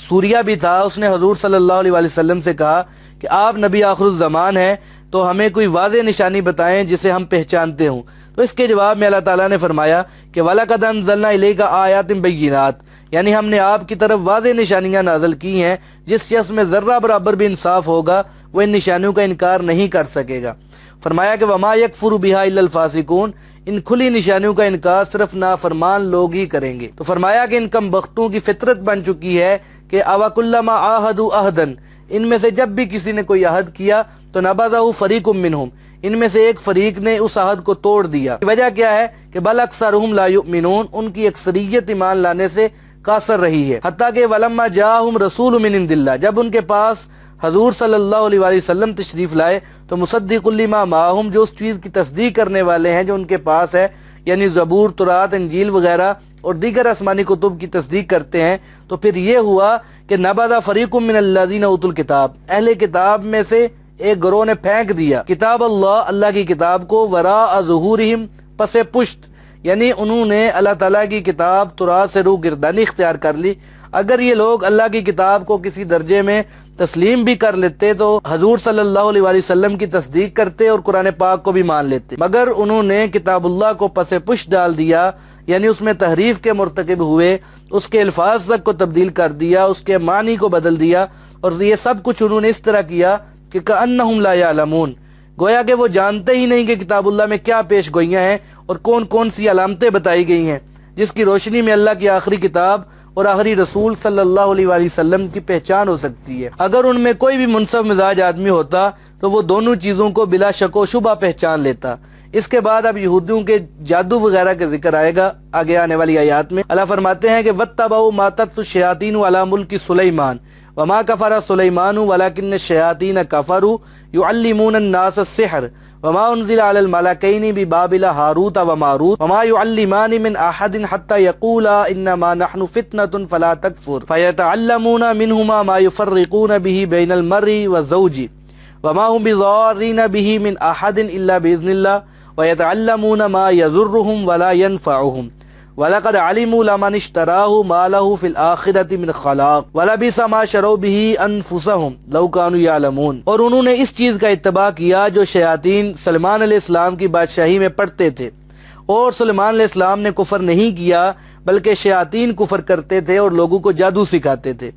سوریہ بھی تھا، اس نے حضور صلی اللہ علیہ وآلہ وسلم سے کہا کہ آپ نبی آخر الزمان ہیں تو ہمیں کوئی واضح نشانی بتائیں جسے ہم پہچانتے ہوں۔ تو اس کے جواب میں اللہ تعالیٰ نے فرمایا کہ وَلَقَدْ أَنزَلْنَا إِلَيْكَ آيَاتٍ بَيِّنَاتٍ، یعنی ہم نے آپ کی طرف واضح نشانیاں نازل کی ہیں، جس شخص میں ذرہ برابر بھی انصاف ہوگا وہ ان نشانیوں کا انکار نہیں کر سکے گا۔ فرمایا کہ وَمَا يَكْفُرُ بِهَا إِلَّا الْفَاسِقُونَ، ان کھلی نشانیوں کا انکار صرف نافرمان لوگ ہی کریں گے۔ تو فرمایا کہ ان کم بختوں کی فطرت بن چکی ہے کہ أَوَكُلَّمَا عَاهَدُوا عَهْدًا، ان میں سے جب بھی کسی نے کوئی عہد کیا تو نَبَذَهُ فَرِيقٌ مِّنْهُمْ، ان میں سے ایک فریق نے اس عہد کو توڑ دیا۔ وجہ کیا ہے کہ بل اکثرهم لا یؤمنون، ان کی اکثریت ایمان لانے سے قاصر رہی ہے۔ حتیٰ کہ ولما جاءہم رسول من عند اللہ، جب ان کے پاس حضور صلی اللہ علیہ وآلہ وسلم تشریف لائے تو مصدق لما معہم، جو اس چیز کی تصدیق کرنے والے ہیں جو ان کے پاس ہے، یعنی زبور، تورات، انجیل وغیرہ اور دیگر آسمانی کتب کی تصدیق کرتے ہیں، تو پھر یہ ہوا کہ نبذ فریق من الذین اوتوا الکتاب، اہل کتاب میں سے ایک گروہ نے پھینک دیا کتاب اللہ کی کتاب کو، وراء ظہورہم، پس پشت، یعنی انہوں نے اللہ تعالیٰ کی کتاب تورات سے روگردانی اختیار کر لی۔ اگر یہ لوگ اللہ کی کتاب کو کسی درجے میں تسلیم بھی کر لیتے تو حضور صلی اللہ علیہ وآلہ وسلم کی تصدیق کرتے اور قرآن پاک کو بھی مان لیتے، مگر انہوں نے کتاب اللہ کو پس پشت ڈال دیا، یعنی اس میں تحریف کے مرتکب ہوئے، اس کے الفاظ تک کو تبدیل کر دیا، اس کے معنی کو بدل دیا، اور یہ سب کچھ انہوں نے اس طرح کیا کہ کأنہم لا یعلمون، گویا کہ وہ جانتے ہی نہیں کہ کتاب اللہ میں کیا پیش گوئیاں ہیں اور کون کون سی علامتیں بتائی گئی ہیں جس کی روشنی میں اللہ کی آخری کتاب اور آخری رسول صلی اللہ علیہ وآلہ وسلم کی پہچان ہو سکتی ہے۔ اگر ان میں کوئی بھی منصف مزاج آدمی ہوتا تو وہ دونوں چیزوں کو بلا شک و شبہ پہچان لیتا۔ اس کے بعد اب یہودیوں کے جادو وغیرہ کا ذکر آئے گا آگے آنے والی آیات میں۔ اللہ فرماتے ہیں کہ وَاتَّبَعُوا مَا تَتْلُو الشَّيَاطِينُ عَلَىٰ مُلْكِ سُلَيْمَانَ وَمَا كَفَرَ سُلَيْمَانُ وَلَٰكِنَّ الشَّيَاطِينَ كَفَرُوا يُعَلِّمُونَ النَّاسَ السِّحْرَ وَمَا أُنزِلَ عَلَى الْمَلَكَيْنِ بِبَابِلَ هَارُوتَ وَمَارُوتَ وَمَا يُعَلِّمَانِ مِنْ أَحَدٍ حَتَّى يَقُولَا إِنَّمَا نَحْنُ فِتْنَةٌ فَلَا تَكْفُرْ فَيَتَعَلَّمُونَ مِنْهُمَا مَا يُفَرِّقُونَ بِهِ بَيْنَ الْمَرْءِ وَالزَّوْجِ وَمَا هُمْ بِضَارِّينَ بِهِ مِنْ أَحَدٍ إِلَّا بِإِذْنِ اللَّهِ وَيَتَعَلَّمُونَ مَا يَضُرُّهُمْ وَلَا يَنفَعُهُمْ وَلَقَدْ عَلِمُوا لَمَنِ اشْتَرَاهُ مَا لَهُ فِي الْآخِرَةِ مِنْ خَلَاقٍ وَلَبِئْسَ مَا شَرَوْا بِهِ أَنفُسَهُمْ لَوْ كَانُوا يَعْلَمُونَ، اور انہوں نے اس چیز کا اتباع کیا جو شیاطین سلمان علیہ السلام کی بادشاہی میں پڑھتے تھے، اور سلمان علیہ السلام نے کفر نہیں کیا بلکہ شیاطین کفر کرتے تھے اور لوگوں کو جادو سکھاتے تھے۔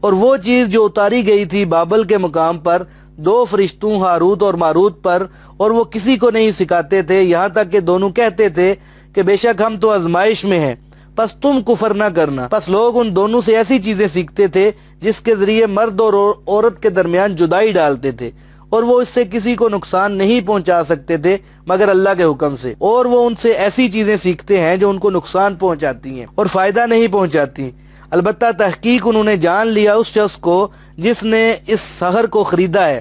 اور وہ چیز جو اتاری گئی تھی بابل کے مقام پر 2 فرشتوں ہاروت اور ماروت پر، اور وہ کسی کو نہیں سکھاتے تھے، یہاں تک کہ دونوں کہتے تھے کہ بے شک ہم تو آزمائش میں ہیں، پس تم کفر نہ کرنا۔ پس لوگ ان دونوں سے ایسی چیزیں سیکھتے تھے جس کے ذریعے مرد اور عورت کے درمیان جدائی ڈالتے تھے، اور وہ اس سے کسی کو نقصان نہیں پہنچا سکتے تھے مگر اللہ کے حکم سے، اور وہ ان سے ایسی چیزیں سیکھتے ہیں جو ان کو نقصان پہنچاتی ہیں اور فائدہ نہیں پہنچاتی۔ البتہ تحقیق انہوں نے جان لیا اس شخص کو جس نے اس سحر کو خریدا ہے،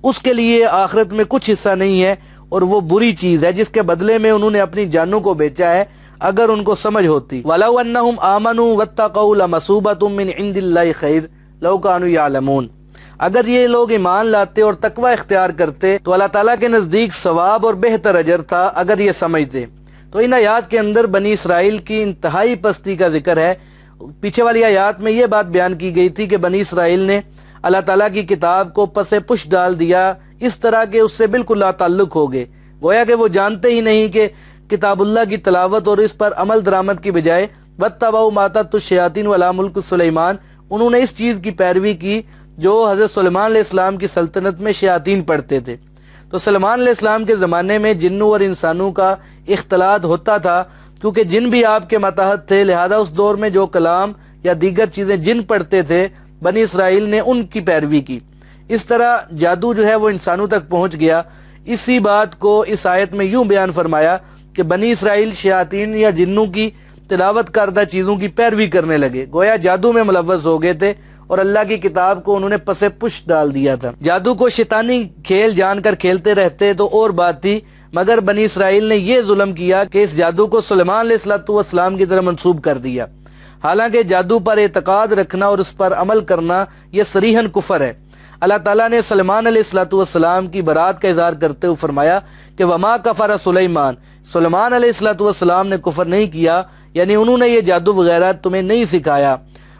اس کے لیے آخرت میں کچھ حصہ نہیں ہے، اور وہ بری چیز ہے جس کے بدلے میں انہوں نے اپنی جانوں کو بیچا ہے۔ اگر ان کو سمجھ ہوتی وَلَوْ أَنَّهُمْ آمَنُوا وَاتَّقَوْا لَمَثُوبَةٌ مِّنْ عِندِ اللَّهِ خَيْرٌ لَوْ كَانُوا يَعْلَمُونَ، اگر یہ لوگ ایمان لاتے اور تقوی اختیار کرتے تو اللہ تعالیٰ کے نزدیک ثواب اور بہتر اجر تھا اگر یہ سمجھتے۔ تو ان آیات کے اندر بنی اسرائیل کی انتہائی پستی کا ذکر ہے۔ پیچھے والی آیات میں یہ بات بیان کی گئی تھی کہ بنی اسرائیل نے اللہ تعالیٰ کی کتاب کو پس پش ڈال دیا، اس طرح کہ اس سے بالکل لا تعلق ہو گئے، گویا کہ وہ جانتے ہی نہیں کہ کتاب اللہ کی تلاوت اور اس پر عمل درآمد کی بجائے وَاتَّبَعُوا مَا تَتْلُو الشَّيَاطِينُ عَلَىٰ مُلْكِ سُلَيْمَانَ، انہوں نے اس چیز کی پیروی کی جو حضرت سلیمان علیہ السلام کی سلطنت میں شیاطین پڑھتے تھے۔ تو سلیمان علیہ السلام کے زمانے میں جنوں اور انسانوں کا اختلاط ہوتا تھا، کیونکہ جن بھی آپ کے ماتحت تھے، لہذا اس دور میں جو کلام یا دیگر چیزیں جن پڑھتے تھے بنی اسرائیل نے ان کی پیروی کی۔ اس طرح جادو جو ہے وہ انسانوں تک پہنچ گیا۔ اسی بات کو اس آیت میں یوں بیان فرمایا کہ بنی اسرائیل شیاطین یا جنوں کی تلاوت کردہ چیزوں کی پیروی کرنے لگے، گویا جادو میں ملوث ہو گئے تھے اور اللہ کی کتاب کو انہوں نے پس پش ڈال دیا تھا۔ جادو کو شیطانی کھیل جان کر کھیلتے رہتے تو اور بات تھی، مگر بنی اسرائیل نے یہ ظلم کیا کہ اس جادو کو سلیمان علیہ السلام کی طرح منسوب کر دیا، حالانکہ جادو پر اعتقاد رکھنا اور اس پر عمل کرنا یہ صریحاً کفر ہے۔ اللہ تعالیٰ نے سلیمان علیہ السلام کی برات کا اظہار کرتے ہوئے فرمایا کہ وما کفر سلیمان، سلیمان علیہ السلام نے کفر نہیں کیا، یعنی انہوں نے یہ جادو وغیرہ تمہیں نہیں سکھایا،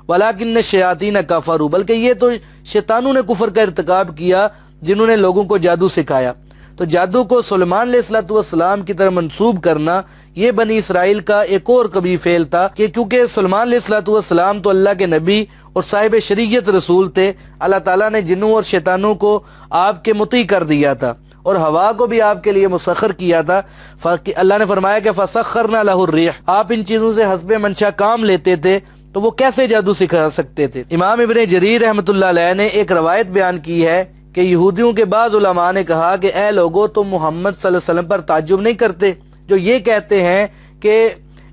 ولیکن الشیاطین کفروا، بلکہ یہ تو شیطانوں نے کفر کا ارتکاب کیا جنہوں نے لوگوں کو جادو سکھایا۔ تو جادو کو سلیمان علیہ السلام کی طرح منسوب کرنا یہ بنی اسرائیل کا ایک اور کبھی فعل تھا، کہ کیونکہ سلیمان علیہ السلام تو اللہ کے نبی اور صاحب شریعت رسول تھے، اللہ تعالیٰ نے جنوں اور شیطانوں کو آپ کے مطیع کر دیا تھا اور ہوا کو بھی آپ کے لیے مسخر کیا تھا۔ اللہ نے فرمایا کہ فسخرنا لہ الریح، آپ ان چیزوں سے حسب منشا کام لیتے تھے تو وہ کیسے جادو سکھا سکتے تھے؟ امام ابن جریر رحمۃ اللہ علیہ نے ایک روایت بیان کی ہے کہ یہودیوں کے بعض علماء نے کہا کہ اے لوگو، تم محمد صلی اللہ علیہ وسلم پر تعجب نہیں کرتے جو یہ کہتے ہیں کہ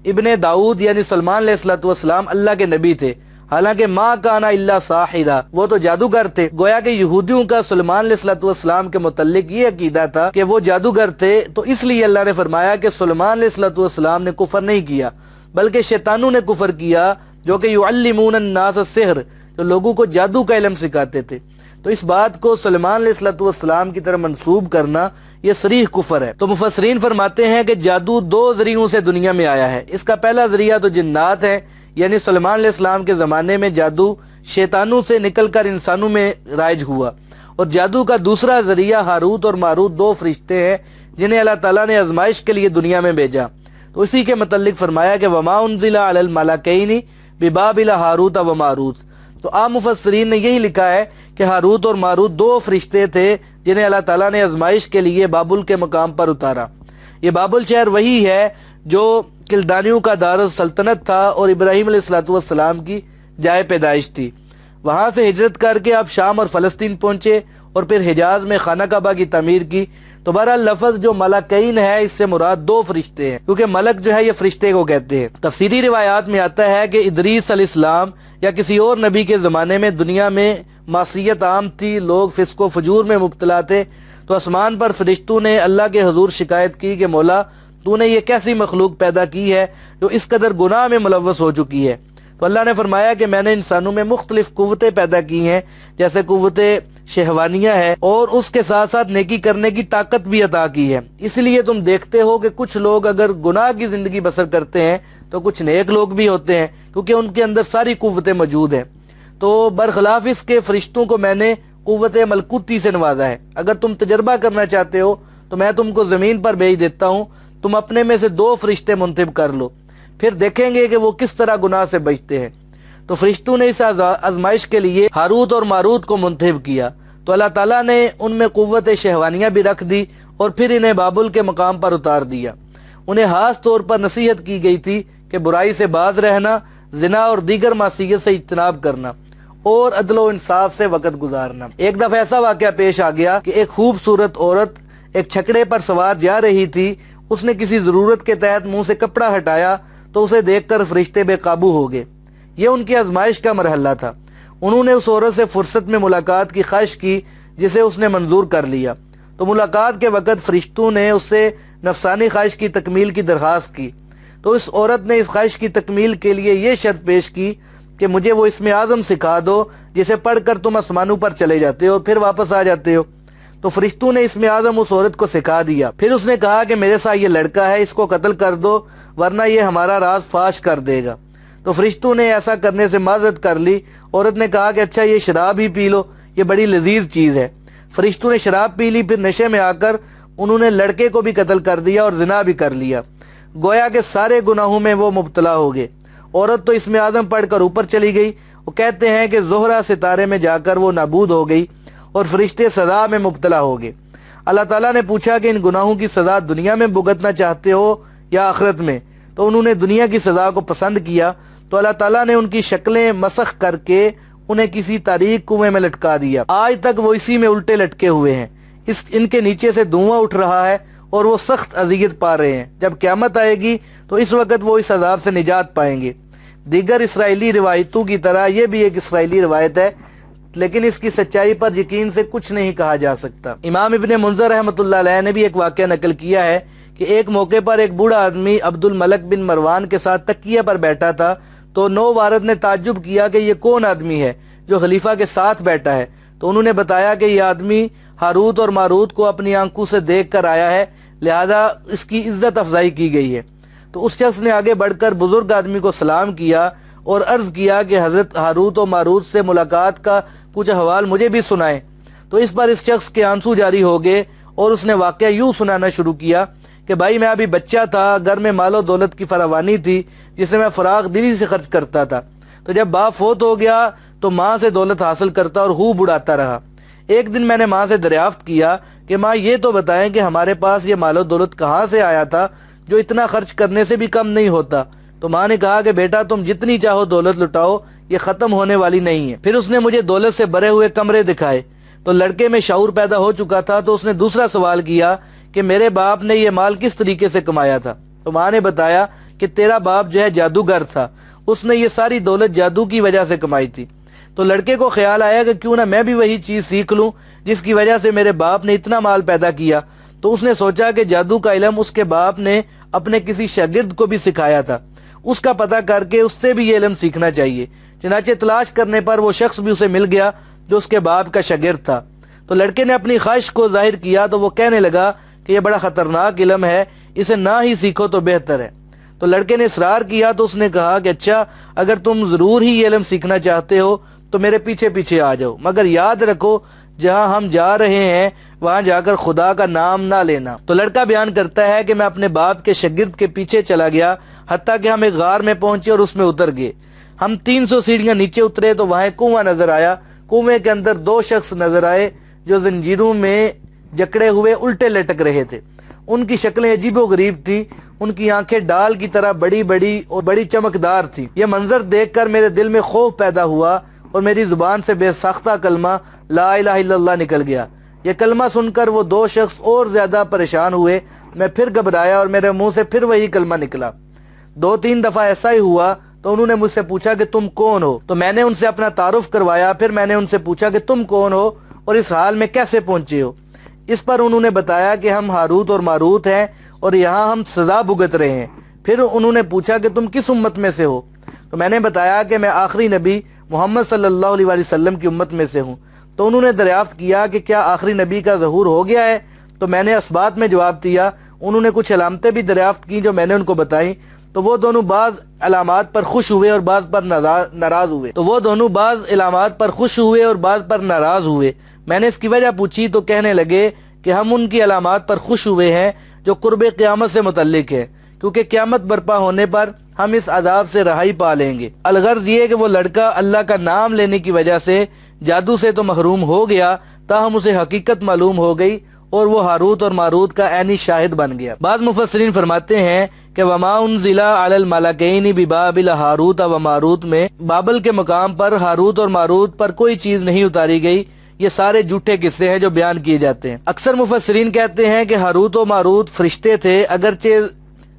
ابن داؤد یعنی سلیمان علیہ السلام اللہ کے نبی تھے، حالانکہ ما کانا الا ساحرا، وہ تو جادوگر تھے۔ گویا کہ یہودیوں کا سلیمان علیہ السلام کے متعلق یہ عقیدہ تھا کہ وہ جادوگر تھے، تو اس لیے اللہ نے فرمایا کہ سلیمان علیہ السلام نے کفر نہیں کیا بلکہ شیطانوں نے کفر کیا، جو کہ یعلمون الناس السحر، جو لوگوں کو جادو کا علم سکھاتے تھے۔ تو اس بات کو سلیمان علیہ السلام کی طرح منسوب کرنا یہ صریح کفر ہے۔ تو مفسرین فرماتے ہیں کہ جادو دو ذریعوں سے دنیا میں آیا ہے۔ اس کا پہلا ذریعہ تو جنات ہے، یعنی سلیمان علیہ السلام کے زمانے میں جادو شیطانوں سے نکل کر انسانوں میں رائج ہوا، اور جادو کا دوسرا ذریعہ ہاروت اور ماروت دو فرشتے ہیں جنہیں اللہ تعالیٰ نے آزمائش کے لیے دنیا میں بھیجا۔ تو اسی کے متعلق فرمایا کہ وما انزل علی الملکین ببابل ہاروت و ماروت۔ تو عام مفسرین نے یہی لکھا ہے کہ ہاروت اور ماروت دو فرشتے تھے جنہیں اللہ تعالیٰ نے آزمائش کے لیے بابل کے مقام پر اتارا۔ یہ بابل شہر وہی ہے جو کلدانیوں کا دارالسلطنت تھا اور ابراہیم علیہ السلام کی جائے پیدائش تھی۔ وہاں سے ہجرت کر کے آپ شام اور فلسطین پہنچے اور پھر حجاز میں خانہ کعبہ کی تعمیر کی۔ تو بہرحال لفظ جو ملکین ہے اس سے مراد دو فرشتے ہیں، کیونکہ ملک جو ہے یہ فرشتے کو کہتے ہیں۔ تفسیری روایات میں آتا ہے کہ ادریس علیہ السلام یا کسی اور نبی کے زمانے میں دنیا میں معصیت عام تھی، لوگ فسق و فجور میں مبتلا تھے، تو آسمان پر فرشتوں نے اللہ کے حضور شکایت کی کہ مولا، تو نے یہ کیسی مخلوق پیدا کی ہے جو اس قدر گناہ میں ملوث ہو چکی ہے؟ تو اللہ نے فرمایا کہ میں نے انسانوں میں مختلف قوتیں پیدا کی ہیں، جیسے قوت شہوانیہ ہے، اور اس کے ساتھ ساتھ نیکی کرنے کی طاقت بھی عطا کی ہے۔ اس لیے تم دیکھتے ہو کہ کچھ لوگ اگر گناہ کی زندگی بسر کرتے ہیں تو کچھ نیک لوگ بھی ہوتے ہیں، کیونکہ ان کے اندر ساری قوتیں موجود ہیں۔ تو برخلاف اس کے فرشتوں کو میں نے قوت ملکوتی سے نوازا ہے۔ اگر تم تجربہ کرنا چاہتے ہو تو میں تم کو زمین پر بھیج دیتا ہوں، تم اپنے میں سے دو فرشتے منتخب کر لو، پھر دیکھیں گے کہ وہ کس طرح گناہ سے بچتے ہیں۔ تو فرشتوں نے اس آزمائش کے لیے ہاروت اور ماروت کو منتخب کیا، تو اللہ تعالیٰ نے ان میں قوت شہوانیہ بھی رکھ دی اور پھر انہیں بابل کے مقام پر اتار دیا۔ انہیں خاص طور پر نصیحت کی گئی تھی کہ برائی سے باز رہنا، زنا اور دیگر معصیت سے اجتناب کرنا اور عدل و انصاف سے وقت گزارنا۔ ایک دفعہ ایسا واقعہ پیش آ گیا کہ ایک خوبصورت عورت ایک چھکڑے پر سوار جا رہی تھی، اس نے کسی ضرورت کے تحت منہ سے کپڑا ہٹایا تو اسے دیکھ کر فرشتے بے قابو ہو گئے۔ یہ ان کی آزمائش کا مرحلہ تھا۔ انہوں نے اس عورت سے فرصت میں ملاقات کی خواہش کی جسے اس نے منظور کر لیا، تو ملاقات کے وقت فرشتوں نے اس سے نفسانی خواہش کی تکمیل کی درخواست کی۔ تو اس عورت نے اس خواہش کی تکمیل کے لیے یہ شرط پیش کی کہ مجھے وہ اسم اعظم سکھا دو جسے پڑھ کر تم آسمانوں پر چلے جاتے ہو پھر واپس آ جاتے ہو۔ تو فرشتوں نے اسم اعظم اس عورت کو سکھا دیا۔ پھر اس نے کہا کہ میرے ساتھ یہ لڑکا ہے، اس کو قتل کر دو ورنہ یہ ہمارا راز فاش کر دے گا۔ تو فرشتوں نے ایسا کرنے سے معذرت کر لی۔ عورت نے کہا کہ اچھا یہ شراب ہی پی لو، یہ بڑی لذیذ چیز ہے۔ فرشتوں نے شراب پی لی، پھر نشے میں آ کر انہوں نے لڑکے کو بھی قتل کر دیا اور زنا بھی کر لیا، گویا کہ سارے گناہوں میں وہ مبتلا ہو گئے۔ عورت تو اسم اعظم پڑھ کر اوپر چلی گئی۔ وہ کہتے ہیں کہ زہرہ ستارے میں جا کر وہ نابود ہو گئی اور فرشتے سزا میں مبتلا ہو گئے۔ اللہ تعالیٰ نے پوچھا کہ ان گناہوں کی سزا دنیا میں بھگتنا چاہتے ہو یا آخرت میں؟ تو انہوں نے دنیا کی سزا کو پسند کیا، تو اللہ تعالیٰ نے ان کی شکلیں مسخ کر کے انہیں کسی تاریک کنویں میں لٹکا دیا۔ آج تک وہ اسی میں الٹے لٹکے ہوئے ہیں۔ ان کے نیچے سے دھواں اٹھ رہا ہے اور وہ سخت اذیت پا رہے ہیں۔ جب قیامت آئے گی تو اس وقت وہ اس عذاب سے نجات پائیں گے۔ دیگر اسرائیلی روایتوں کی طرح یہ بھی ایک اسرائیلی روایت ہے، لیکن اس کی سچائی پر یقین سے کچھ نہیں کہا جا سکتا۔ امام ابن منذر رحمۃ اللہ علیہ نے بھی ایک واقعہ نقل کیا ہے کہ ایک موقع پر ایک بوڑھا آدمی عبد الملک بن مروان کے ساتھ تکیہ پر بیٹھا تھا، تو نو وارد نے تعجب کیا کہ یہ کون آدمی ہے جو خلیفہ کے ساتھ بیٹھا ہے۔ تو انہوں نے بتایا کہ یہ آدمی ہاروت اور ماروت کو اپنی آنکھوں سے دیکھ کر آیا ہے، لہذا اس کی عزت افزائی کی گئی ہے۔ تو اس شخص نے آگے بڑھ کر بزرگ آدمی کو سلام کیا اور عرض کیا کہ حضرت ہاروت و ماروت سے ملاقات کا کچھ احوال مجھے بھی سنائیں۔ تو اس پر اس شخص کے آنسو جاری ہو گئے اور اس نے واقعہ یوں سنانا شروع کیا کہ بھائی میں ابھی بچہ تھا، گھر میں مال و دولت کی فراوانی تھی جسے میں فراغ دلی سے خرچ کرتا تھا۔ تو جب باپ فوت ہو گیا تو ماں سے دولت حاصل کرتا اور خوب اڑاتا رہا۔ ایک دن میں نے ماں سے دریافت کیا کہ ماں یہ تو بتائیں کہ ہمارے پاس یہ مال و دولت کہاں سے آیا تھا جو اتنا خرچ کرنے سے بھی کم نہیں ہوتا؟ تو ماں نے کہا کہ بیٹا تم جتنی چاہو دولت لٹاؤ، یہ ختم ہونے والی نہیں ہے۔ پھر اس نے مجھے دولت سے بھرے ہوئے کمرے دکھائے۔ تو لڑکے میں شعور پیدا ہو چکا تھا، تو اس نے دوسرا سوال کیا کہ میرے باپ نے یہ مال کس طریقے سے کمایا تھا؟ تو ماں نے بتایا کہ تیرا باپ جو ہے جادوگر تھا، اس نے یہ ساری دولت جادو کی وجہ سے کمائی تھی۔ تو لڑکے کو خیال آیا کہ کیوں نہ میں بھی وہی چیز سیکھ لوں جس کی وجہ سے میرے باپ نے اتنا مال پیدا کیا۔ تو اس نے سوچا کہ جادو کا علم اس کے باپ نے اپنے کسی شاگرد کو بھی سکھایا تھا، اس کا پتہ کر کے اس سے بھی یہ علم سیکھنا چاہیے۔ چنانچہ تلاش کرنے پر وہ شخص بھی اسے مل گیا جو اس کے باپ کا شاگرد تھا۔ تو لڑکے نے اپنی خواہش کو ظاہر کیا تو وہ کہنے لگا کہ یہ بڑا خطرناک علم ہے، اسے نہ ہی سیکھو تو بہتر ہے۔ تو لڑکے نے اصرار کیا تو اس نے کہا کہ اچھا اگر تم ضرور ہی یہ علم سیکھنا چاہتے ہو تو میرے پیچھے پیچھے آ جاؤ، مگر یاد رکھو جہاں ہم جا رہے ہیں وہاں جا کر خدا کا نام نہ لینا۔ تو لڑکا بیان کرتا ہے کہ میں اپنے باپ کے شاگرد کے پیچھے چلا گیا، حتیٰ کہ ہم ایک غار میں پہنچے اور اس میں اتر گئے۔ ہم 300 سیڑھیاں نیچے اترے تو وہاں ایک کنواں نظر آیا۔ کنویں کے اندر 2 شخص نظر آئے جو زنجیروں میں جکڑے ہوئے الٹے لٹک رہے تھے۔ ان کی شکلیں عجیب و غریب تھی، ان کی آنکھیں ڈال کی طرح بڑی بڑی اور بڑی چمکدار تھی۔ یہ منظر دیکھ کر میرے دل میں خوف پیدا ہوا اور میری زبان سے بے ساختہ کلمہ لا الہ الا اللہ نکل گیا۔ یہ کلمہ سن کر وہ 2 شخص اور زیادہ پریشان ہوئے۔ میں پھر گھبرایا اور میرے منہ سے پھر وہی کلمہ نکلا۔ 2-3 دفعہ ایسا ہی ہوا تو انہوں نے مجھ سے پوچھا کہ تم کون ہو؟ تو میں نے ان سے اپنا تعارف کروایا۔ پھر میں نے ان سے پوچھا کہ تم کون ہو اور اس حال میں کیسے پہنچے ہو؟ اس پر انہوں نے بتایا کہ ہم ہاروت اور ماروت ہیں اور یہاں ہم سزا بھگت رہے ہیں۔ پھر انہوں نے پوچھا کہ تم کس امت میں سے ہو؟ تو میں نے بتایا کہ میں آخری نبی محمد صلی اللہ علیہ وسلم کی امت میں سے ہوں۔ تو انہوں نے دریافت کیا کہ کیا آخری نبی کا ظہور ہو گیا ہے؟ تو میں نے اثبات میں جواب دیا۔ انہوں نے کچھ علامتیں بھی دریافت کی جو میں نے ان کو بتائیں۔ تو وہ دونوں بعض علامات پر خوش ہوئے اور بعض پر ناراض ہوئے۔ میں نے اس کی وجہ پوچھی تو کہنے لگے کہ ہم ان کی علامات پر خوش ہوئے ہیں جو قرب قیامت سے متعلق ہے، کیونکہ قیامت برپا ہونے پر ہم اس عذاب سے رہائی پا لیں گے۔ الغرض یہ کہ وہ لڑکا اللہ کا نام لینے کی وجہ سے جادو سے تو محروم ہو گیا، تاہم اسے حقیقت معلوم ہو گئی اور وہ ہاروت اور ماروت کا عینی شاہد بن گیا۔ بعض مفسرین فرماتے ہیں کہ وما انزل علی الملکین ببابل ہاروت و ماروت میں بابل کے مقام پر ہاروت اور ماروت پر کوئی چیز نہیں اتاری گئی۔ یہ سارے جھوٹے قصے ہیں جو بیان کیے جاتے ہیں۔ اکثر مفسرین کہتے ہیں کہ ہاروت و ماروت فرشتے تھے، اگرچہ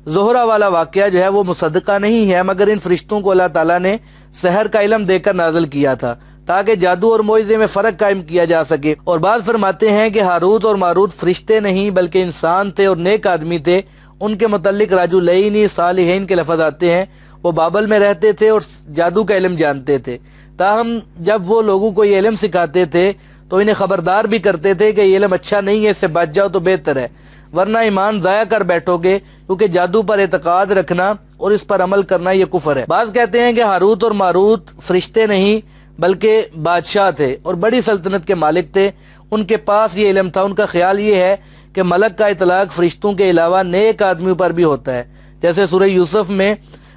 زہرہ والا واقعہ جو ہے وہ مصدقہ نہیں ہے، مگر ان فرشتوں کو اللہ تعالیٰ نے سحر کا علم دے کر نازل کیا تھا تاکہ جادو اور معجزے میں فرق قائم کیا جا سکے۔ اور بعض فرماتے ہیں کہ ہاروت اور ماروت فرشتے نہیں بلکہ انسان تھے اور نیک آدمی تھے۔ ان کے متعلق رجلین صالحین کے لفظ آتے ہیں۔ وہ بابل میں رہتے تھے اور جادو کا علم جانتے تھے، تاہم جب وہ لوگوں کو یہ علم سکھاتے تھے تو انہیں خبردار بھی کرتے تھے کہ یہ علم اچھا نہیں ہے، اس سے بچ جاؤ تو بہتر ہے، ورنہ ایمان ضائع کر بیٹھو گے، کیونکہ جادو پر اعتقاد رکھنا اور اس پر عمل کرنا یہ کفر ہے۔ بعض کہتے ہیں کہ ہاروت اور ماروت فرشتے نہیں بلکہ بادشاہ تھے اور بڑی سلطنت کے مالک تھے، ان کے پاس یہ علم تھا۔ ان کا خیال یہ ہے کہ ملک کا اطلاق فرشتوں کے علاوہ نیک آدمیوں پر بھی ہوتا ہے، جیسے سورہ یوسف میں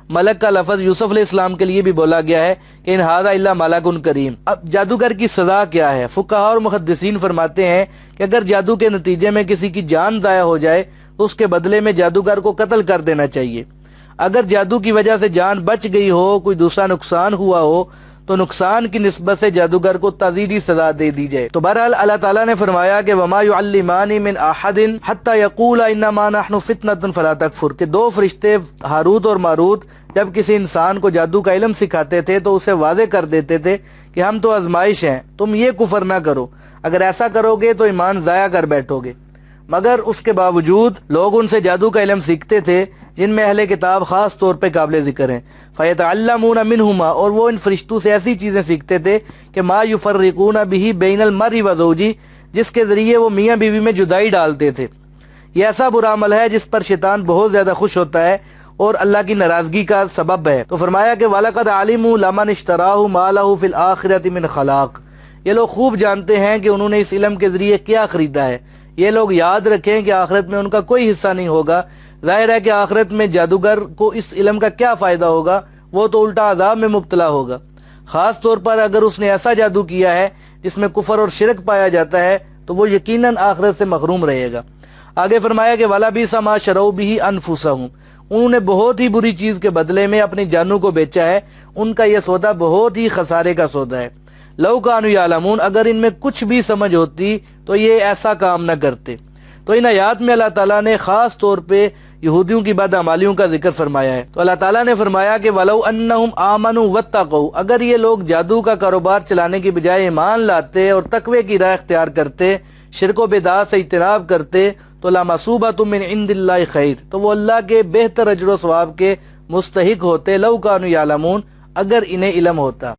ملک کا لفظ یوسف علیہ السلام کے لیے بھی بولا گیا ہے کہ ان ھذا الا ملک کریم۔ اب جادوگر کی سزا کیا ہے؟ فقہاء اور محدثین فرماتے ہیں کہ اگر جادو کے نتیجے میں کسی کی جان ضائع ہو جائے تو اس کے بدلے میں جادوگر کو قتل کر دینا چاہیے۔ اگر جادو کی وجہ سے جان بچ گئی ہو، کوئی دوسرا نقصان ہوا ہو تو نقصان کی نسبت سے جادوگر کو تعزیری سزا دے دی جائے۔ تو بہرحال اللہ تعالیٰ نے فرمایا کہ وما يعلمان من احد حتى يقولا انما نحن فتنة فلا تکفر، کہ دو فرشتے ہاروت اور ماروت جب کسی انسان کو جادو کا علم سکھاتے تھے تو اسے واضح کر دیتے تھے کہ ہم تو آزمائش ہیں، تم یہ کفر نہ کرو، اگر ایسا کرو گے تو ایمان ضائع کر بیٹھو گے۔ مگر اس کے باوجود لوگ ان سے جادو کا علم سیکھتے تھے، جن میں اہل کتاب خاص طور پہ قابل ذکر ہیں۔ فَيَتَعَلَّمُونَ مِنْهُمَا، اور وہ ان فرشتوں سے ایسی چیزیں سیکھتے تھے کہ ما يُفَرِّقُونَ بِهِ بَيْنَ الْمَرْءِ وَزَوْجِهِ، جس کے ذریعے وہ میاں بیوی میں جدائی ڈالتے تھے۔ یہ ایسا برا عمل ہے جس پر شیطان بہت زیادہ خوش ہوتا ہے اور اللہ کی ناراضگی کا سبب ہے۔ تو فرمایا کہ وَلَقَدْ عَلِمُوا لَمَنِ اشْتَرَاهُ مَا لَهُ فِي الْآخِرَةِ مِنْ خَلَاقٍ، یہ لوگ خوب جانتے ہیں کہ انہوں نے اس علم کے ذریعے کیا خریدا ہے۔ یہ لوگ یاد رکھیں کہ آخرت میں ان کا کوئی حصہ نہیں ہوگا۔ ظاہر ہے کہ آخرت میں جادوگر کو اس علم کا کیا فائدہ ہوگا، وہ تو الٹا عذاب میں مبتلا ہوگا، خاص طور پر اگر اس نے ایسا جادو کیا ہے جس میں کفر اور شرک پایا جاتا ہے تو وہ یقیناً آخرت سے محروم رہے گا۔ آگے فرمایا کہ وَلَبِئْسَ مَا شَرَوْا بِهِ أَنفُسَهُمْ، انہوں نے بہت ہی بری چیز کے بدلے میں اپنی جانوں کو بیچا ہے، ان کا یہ سودا بہت ہی خسارے کا سودا ہے۔ لَوْ كَانُوا يَعْلَمُونَ، اگر ان میں کچھ بھی سمجھ ہوتی تو یہ ایسا کام نہ کرتے۔ تو ان آیات میں اللہ تعالیٰ نے خاص طور پہ یہودیوں کی بدعمالیوں کا ذکر فرمایا ہے۔ تو اللہ تعالیٰ نے فرمایا کہ وَلَوْ أَنَّهُمْ آمَنُوا وَاتَّقَوْا، اگر یہ لوگ جادو کا کاروبار چلانے کی بجائے ایمان لاتے اور تقوی کی راہ اختیار کرتے، شرک و بدعات سے اجتناب کرتے، تو لَمَثُوبَةٌ مِّنْ عِندِ اللَّهِ خَيْرٌ، تو وہ اللہ کے بہتر اجر و ثواب کے مستحق ہوتے، لَوْ كَانُوا يَعْلَمُونَ، اگر انہیں علم ہوتا۔